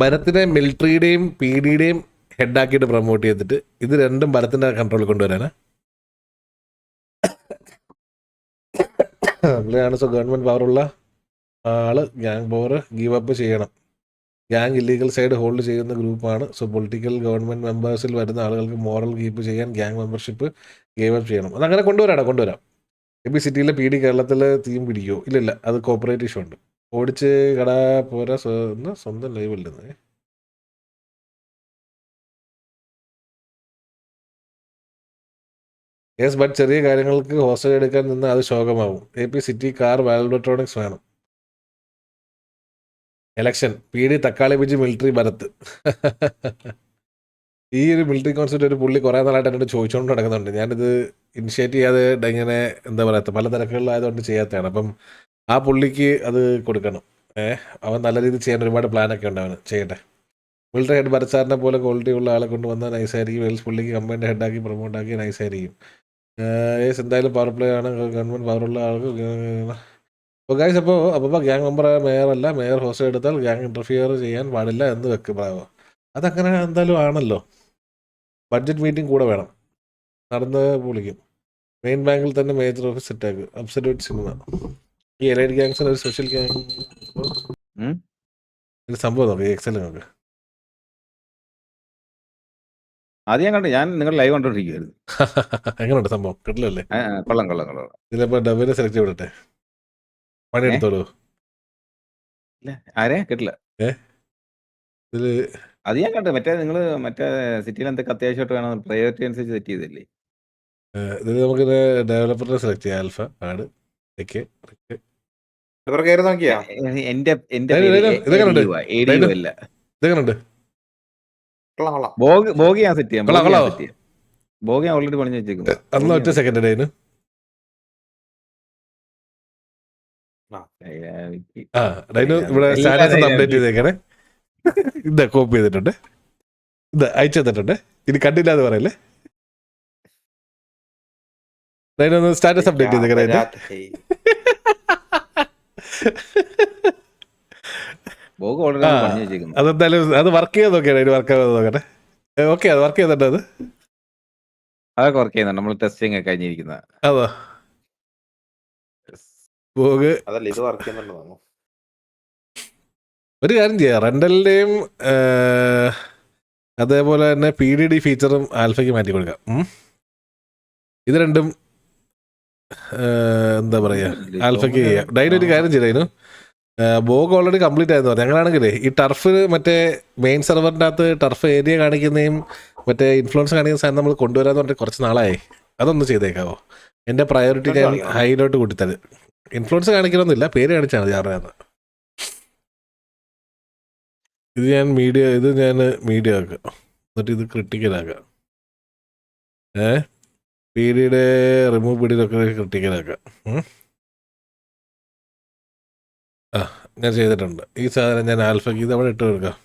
ഭരത്തിനെ മിലിറ്ററിയുടെയും PD-യുടെയും ഹെഡാക്കിയിട്ട് പ്രൊമോട്ട് ചെയ്തിട്ട് ഇത് രണ്ടും ഭരത്തിൻ്റെ കൺട്രോളിൽ കൊണ്ടുവരാനാ. പുള്ളിയാണ് ഗവൺമെൻറ് പവറുള്ള ആള്. ഗ്യാങ് പവർ ഗീവ് അപ്പ് ചെയ്യണം. ഗ്യാങ് ഇല്ലീഗൽ സൈഡ് ഹോൾഡ് ചെയ്യുന്ന ഗ്രൂപ്പാണ്. സോ പൊളിറ്റിക്കൽ ഗവൺമെൻറ് മെമ്പേഴ്സിൽ വരുന്ന ആളുകൾക്ക് മോറൽ കീപ്പ് ചെയ്യാൻ ഗ്യാങ് മെമ്പർഷിപ്പ് ഗീവ് അപ്പ് ചെയ്യണം. അതങ്ങനെ കൊണ്ടുവരാം. AB സിറ്റിയിലെ PD കേരളത്തിൽ തീം പിടിക്കുമോ? ഇല്ല, അത് കോപ്പറേറ്റ് ഇഷ്യൂ ഉണ്ട്. ഓടിച്ച് കട പോരാ, സ്വന്തം ലൈവ് ഇല്ലെന്ന്. യെസ്, ബട്ട് ചെറിയ കാര്യങ്ങൾക്ക് ഹോസ്റ്റൽ എടുക്കാൻ നിന്ന് അത് ശോകമാവും. AP സിറ്റി കാർ വാൽവട്രോണിക്സ് വേണം. എലക്ഷൻ PD തക്കാളി ബിജി മിലിറ്ററി ഭരത്ത്. ഈ ഒരു മിലിറ്ററി കോൺസെപ്റ്റ് ഒരു പുള്ളി കുറേ നാളായിട്ട് എന്നോട് ചോദിച്ചുകൊണ്ട് നടക്കുന്നുണ്ട്. ഞാനിത് ഇനിഷ്യേറ്റ് ചെയ്യാതെ ഇങ്ങനെ എന്താ പറയുക, പല തിരക്കുകളിലായതുകൊണ്ട് ചെയ്യാത്തതാണ്. അപ്പം ആ പുള്ളിക്ക് അത് കൊടുക്കണം. അവൻ നല്ല രീതിയിൽ ചെയ്യാൻ ഒരുപാട് പ്ലാനൊക്കെ ഉണ്ട്, അവന് ചെയ്യട്ടെ. മിലിറ്ററി ഹെഡ് ഭരത് സാറിനെ പോലെ ക്വാളിറ്റി ഉള്ള ആളെ കൊണ്ടുവന്നാൽ നൈസായിരിക്കും. എൽസ് പുള്ളിക്ക് കമ്പനിയുടെ ഹെഡാക്കി പ്രൊമോട്ട് ആക്കി നൈസായിരിക്കും. എന്തായാലും പവർ പ്ലേ ആണ്, ഗവൺമെൻറ് പവറുള്ള ആൾക്ക്. അപ്പോൾ ഗൈസ്, അപ്പോൾ ഗ്യാങ് മെമ്പർ മേയറല്ല, മേയർ ഹോസ്റ്റൽ എടുത്താൽ ഗ്യാങ് ഇൻ്റർഫിയർ ചെയ്യാൻ പാടില്ല എന്ന് വെക്ക് ബ്രാവോ. അതങ്ങനെ എന്തായാലും ആണല്ലോ. ബഡ്ജറ്റ് മീറ്റിംഗ് കൂടെ വേണം, നടന്ന് പൊളിക്കും. മെയിൻ ബാങ്കിൽ തന്നെ മേജർ ഓഫീസ് സെറ്റാക്ക്. Absolute cinema. ഈ എലൈറ്റ് ഗ്യാങ്സിന് ഒരു സ്പെഷ്യൽ ഗ്യാങ് ഒരു സംഭവം നോക്കി എക്സൽ നോക്ക്. അത് ഞാൻ കണ്ടു. ഞാൻ നിങ്ങൾ ലൈവ് കണ്ടോണ്ടിരിക്കുകയായിരുന്നു. എങ്ങനെയുണ്ട് സംഭവം? കിട്ടില്ലല്ലേ? കൊള്ളാം. ഇതിലിപ്പോൾ ഡബിനെ സെലക്ട് ചെയ്തിട്ടെ പണിയെടുത്തോളൂ. ഇല്ല, ആരെ കിട്ടില്ല. ഇതില് അത് ഞാൻ കണ്ടു. മറ്റേ സിറ്റിയിൽ എന്തൊക്കെ അത്യാവശ്യമായിട്ട് വേണം, പ്രയോറിറ്റി അനുസരിച്ച് സെറ്റ് ചെയ്തില്ലേ? ഇതിൽ നമുക്ക് ഡെവലപ്പറിനെ സെലക്ട് ചെയ്യാം. ആൽഫ, ആഡ്, നോക്കിയാ എന്റെ ഇതെങ്ങനെയുണ്ട്? ബോഗി ഞാൻ സെറ്റ് ചെയ്യാം. ബോഗി ഞാൻ ഓൾറെഡി പണിഞ്ഞു വെച്ചേക്കുന്നു. അന്ന് ഒറ്റ സെക്കൻഡ് ഡേന് ഇവിടെ സ്റ്റാറ്റസ് ഒന്ന് അപ്ഡേറ്റ് ചെയ്തേക്കണേ. ഇത് കോപ്പി ചെയ്തിട്ടുണ്ട്, ഇത് അയച്ചു തന്നിട്ടുണ്ട്. ഇനി കണ്ടില്ല എന്ന് പറയല്ലേ. ഡൈനൊന്ന് സ്റ്റാറ്റസ് അപ്ഡേറ്റ് ചെയ്തേക്കണേ. ബോഗ് ഓൾറെഡി ആ നമ്മൾ പണിഞ്ഞു വെച്ചേക്കുന്നു. അതെന്തായാലും അത് വർക്ക് ചെയ്ത് നോക്കിയാണ് അതിന് വർക്ക് ആവുന്നത് നോക്കട്ടെ. ഓക്കെ അത് വർക്ക് ചെയ്തിട്ടുണ്ട് അത്. അതൊക്കെ വർക്ക് ചെയ്യുന്നുണ്ട്. നമ്മൾ ടെസ്റ്റിംഗ് ഒക്കെ കഴിഞ്ഞിരിക്കുന്ന. അതോ ബോഗ് അതല്ല ഇത് വർക്ക് ചെയ്യുന്നുണ്ടോ? ഒരു കാര്യം ചെയ്യാം, റെൻ്റലിൻ്റെയും അതേപോലെ തന്നെ PDD ഫീച്ചറും ആൽഫയ്ക്ക് മാറ്റി കൊടുക്കാം. ഇത് രണ്ടും എന്താ പറയുക ആൽഫയ്ക്ക് ചെയ്യാം. ഡൈന് ഒരു കാര്യം ചെയ്തതിനു ബോഗ് ഓൾറെഡി കംപ്ലീറ്റ് ആയെന്ന് പറഞ്ഞു. ഞങ്ങളാണെങ്കിലേ ഈ ടർഫ് മറ്റേ മെയിൻ സെർവറിൻ്റെ അകത്ത് ടർഫ് ഏരിയ കാണിക്കുന്നതും മറ്റേ ഇൻഫ്ലുവൻസ് കാണിക്കുന്ന സാധനം നമ്മൾ കൊണ്ടുവരാന്ന് പറഞ്ഞിട്ട് കുറച്ച് നാളായി. അതൊന്ന് ചെയ്തേക്കാവോ? എൻ്റെ പ്രയോറിറ്റി ഞാൻ ഹൈയിലോട്ട് കൂട്ടിത്തരും. ഇൻഫ്ലുവൻസ് കാണിക്കണമെന്നില്ല, പേര് കാണിച്ചാൽ മതി ആരുടെയാണ്. ഇത് ഞാൻ മീഡിയ ആക്കാം, എന്നിട്ട് ഇത് ക്രിട്ടിക്കലാക്കാം. പീഡിയുടെ റിമൂവ് പീഡിയിലൊക്കെ ക്രിട്ടിക്കലാക്കാം. ഞാൻ ചെയ്തിട്ടുണ്ട്. ഈ സാധനം ഞാൻ ആൽഫയ്ക്ക് ഇത് അവിടെ ഇട്ട് കൊടുക്കാം.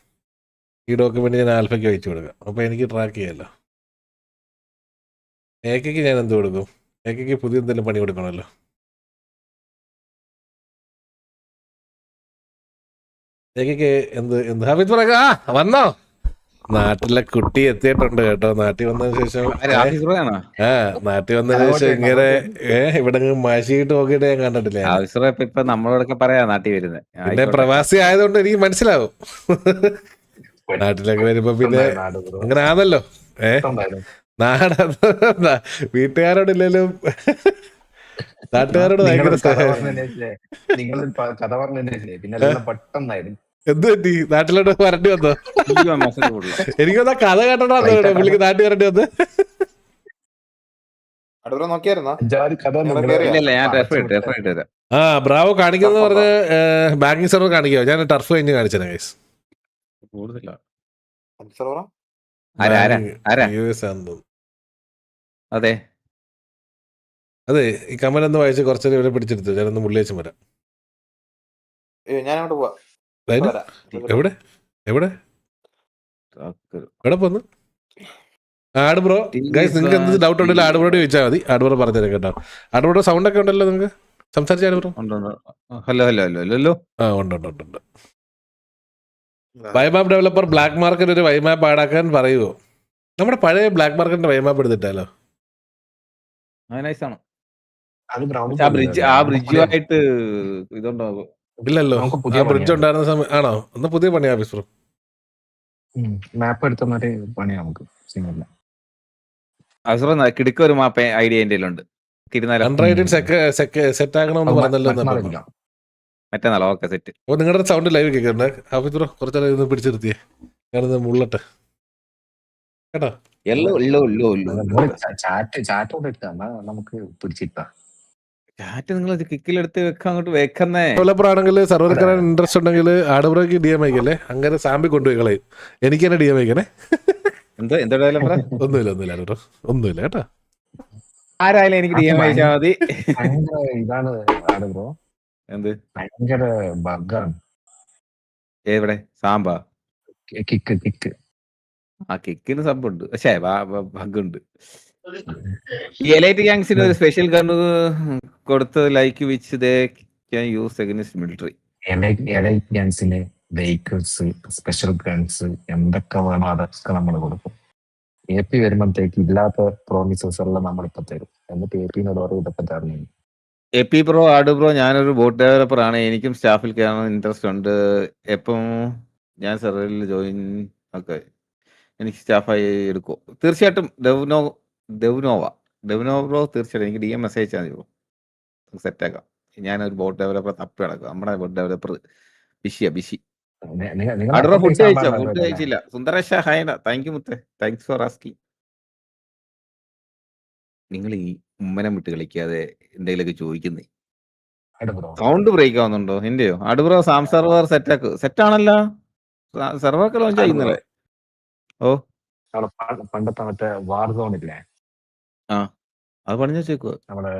ഈ ഡോക്യുമെൻ്റ് ഞാൻ ആൽഫയ്ക്ക് അയച്ചു കൊടുക്കാം. അപ്പോൾ എനിക്ക് ട്രാക്ക് ചെയ്യാമല്ലോ. ഏക്കയ്ക്ക് ഞാൻ എന്ത് കൊടുക്കും? ഏക്കയ്ക്ക് പുതിയ എന്തെങ്കിലും പണി കൊടുക്കണമല്ലോ. ഏക്കയ്ക്ക് എന്ത് ഹാബിത്ത് പറയാ വന്നോ? നാട്ടിലെ കുട്ടി എത്തിയിട്ടുണ്ട് കേട്ടോ. നാട്ടിൽ വന്നതിന് ശേഷം നാട്ടിൽ വന്നതിന് ശേഷം ഇങ്ങനെ ഇവിടെ മാശിയിട്ട് നോക്കിയിട്ട് ഞാൻ കണ്ടിട്ടില്ല. ഇപ്പൊ നമ്മളോടൊക്കെ പറയാ നാട്ടിൽ വരുന്നത്. പിന്നെ പ്രവാസി ആയതുകൊണ്ട് എനിക്ക് മനസ്സിലാവും. നാട്ടിലൊക്കെ വരുമ്പോ പിന്നെ അങ്ങനെ ആണല്ലോ. വീട്ടുകാരോടില്ലേലും നാട്ടുകാരോട് ഭയങ്കര എന്ത് പറ്റി? നാട്ടിലോട്ട് വരണ്ടി വന്നോ? എനിക്കൊന്നാ കഥ കേട്ടോടാ പുള്ളിക്ക് നാട്ടിൽ വരണ്ടി വന്ന്. ബ്രാവോ കാണിക്കുന്ന പറഞ്ഞ ബാങ്കിങ് സെർവർ കാണിക്കോ? ഞാൻ ടർഫ് കഴിഞ്ഞ് കാണിച്ചേ ഗൈസ്. അതെ അതെ, ഈ കമന്റ് ഒന്ന് വായിച്ച് കുറച്ചേരം ഇവിടെ പിടിച്ചെടുത്തു. ഞാനൊന്ന് മുള്ളിയേച്ചും വരാം. എവിടെ എവിടെ എവിടെ പോന്ന്? ആഡ് ബ്രോ ഗൈസ്, നിങ്ങൾക്ക് എന്ത് ഡൗട്ട് ഉണ്ടല്ലോ ആഡ് ബ്രോയോട് ചോദിച്ചാൽ മതി. ആഡ് ബ്രോ പറഞ്ഞുതരാം കേട്ടോ. ആഡ് ബ്രോ സൗണ്ട് ഒക്കെ ഉണ്ടല്ലോ നിങ്ങൾക്ക് സംസാരിച്ചാൽ bro? Hello hello hello hello. ആ ഉണ്ട്. വൈമാപ്പ് ഡെവലപ്പർ ബ്ലാക്ക് മാർക്കറ്റ് ഒരു വൈമാപ്പ് ആടാക്കാൻ പറയുമോ? നമ്മുടെ പഴയ ബ്ലാക്ക് മാർക്കറ്റിന്റെ വൈമാപ്പ് എടുത്തിട്ടാലോ? ബ്രിഡ്ജുമായിട്ട് ഇതുണ്ടാകും. ഇല്ലല്ലോ, ആ ബ്രിഡ്ജ് ഉണ്ടായിരുന്ന സമയം ആണോ? ഒന്ന് പുതിയ പണിയാ ഓഫീസ് ബ്രോ. മാപ്പ് എടുത്ത പണിയാ നമുക്ക്. കിടക്ക ഒരു മാപ്പ് ഐഡിയ എൻ്റെ ഉണ്ട്. സെറ്റ് ആക്കണമെന്ന് പറഞ്ഞല്ലോ. മറ്റന്നാളോ? Okay set. ഓ നിങ്ങളുടെ സൗണ്ട് ലൈവ് കേൾക്കണ്ടേ ഹാഫിസ് ബ്രോ? കുറച്ചൊന്ന് പിടിച്ചു നിർത്തിയേ, ഞാനത് മുള്ളട്ടെ കേട്ടോ. നമുക്ക് പിടിച്ചിട്ടാ ചാറ്റ് നിങ്ങൾ കിക്കിലെടുത്ത് വെക്കാൻ അങ്ങോട്ട് വെക്കുന്നേ. ഡെവലപ്പർ ആണെങ്കിൽ സർവർ കയറാൻ ഇൻട്രസ്റ്റ് ഉണ്ടെങ്കിൽ ആഡബ്രോക്ക് DM അയക്കല്ലേ, അങ്ങനെ സാമ്പിൾ കൊണ്ടുപോയി കളയും. എനിക്ക് തന്നെ DM അയക്കണേ. എന്താ ഡെവലപ്പർ? ഒന്നുമില്ല കേട്ടോ. ആരായാലും എനിക്ക് DM അയച്ചാൽ മതി. ഇതാണ് ബ്രോ, എന്ത് ഭയങ്കര ബഗ്ഗാണ്. എവിടെ? സാമ്പാ കിക്ക് ആ കിക്കിന് സബ്ബുണ്ട്, പക്ഷേ ബഗ്ഗുണ്ട്. ഈ എലൈറ്റ് ഗാങ്സിന് ഒരു സ്പെഷ്യൽ ഗൺ കൊടുത്ത് like which they can use against military. Elite ഗൺസിന് വെഹിക്കിൾസ്, സ്പെഷ്യൽ ഗൺസ് എന്തൊക്കെ വേണോ അതൊക്കെ നമ്മൾ കൊടുക്കും. AP വരുമ്പോഴത്തേക്ക് ഇല്ലാത്ത പ്രോമിസസ് എല്ലാം നമ്മളിപ്പോ തരും. എന്നിട്ട് APനോട് ഓരോ ഇതൊക്കെ തരുന്നു. AP ബ്രോ, ആഡ് ബ്രോ, ഞാനൊരു ബോട്ട് ഡെവലപ്പർ ആണ്. എനിക്കും സ്റ്റാഫിൽ കയറാൻ ഇൻട്രസ്റ്റ് ഉണ്ട്. എപ്പം ഞാൻ സെർവറിൽ ജോയിൻ ഒക്കെ എനിക്ക് സ്റ്റാഫായി എടുക്കുമോ? തീർച്ചയായിട്ടും. ഡെവ്നോവ ബ്രോ, തീർച്ചയായിട്ടും എനിക്ക് DM മെസ്സേജ് അയച്ചാൽ മതി ബ്രോ, സെറ്റാക്കാം. ഞാനൊരു ബോട്ട് ഡെവലപ്പർ തപ്പി നടക്കും. നമ്മുടെ ബോട്ട് ഡെവലപ്പർ ബിഷി. ആഡ് ഫുഡ് കഴിച്ചില്ല. സുന്ദരേഷ ഹായന, താങ്ക് യു മുത്തേ, താങ്ക്സ് ഫോർ ആസ്കിങ്. നിങ്ങൾ ഈ ഉമ്മനം വിട്ട് കളിക്കാതെ എന്തെങ്കിലുമൊക്കെ ചോദിക്കുന്നേ. സൗണ്ട് ബ്രേക്ക് ആവുന്നുണ്ടോ എന്റെയോ? അടുബ്രോ സാം സെർവർ സെറ്റാണല്ലോ. സെർവറൊക്കെ ലോഞ്ച് ചെയ്യുന്നല്ലേ? ഓ പണ്ടത്തെ മറ്റേ വാർ സോൺ ഇല്ലേ, അത് പണിഞ്ഞു വെച്ചേക്കുവാ. നമ്മുടെ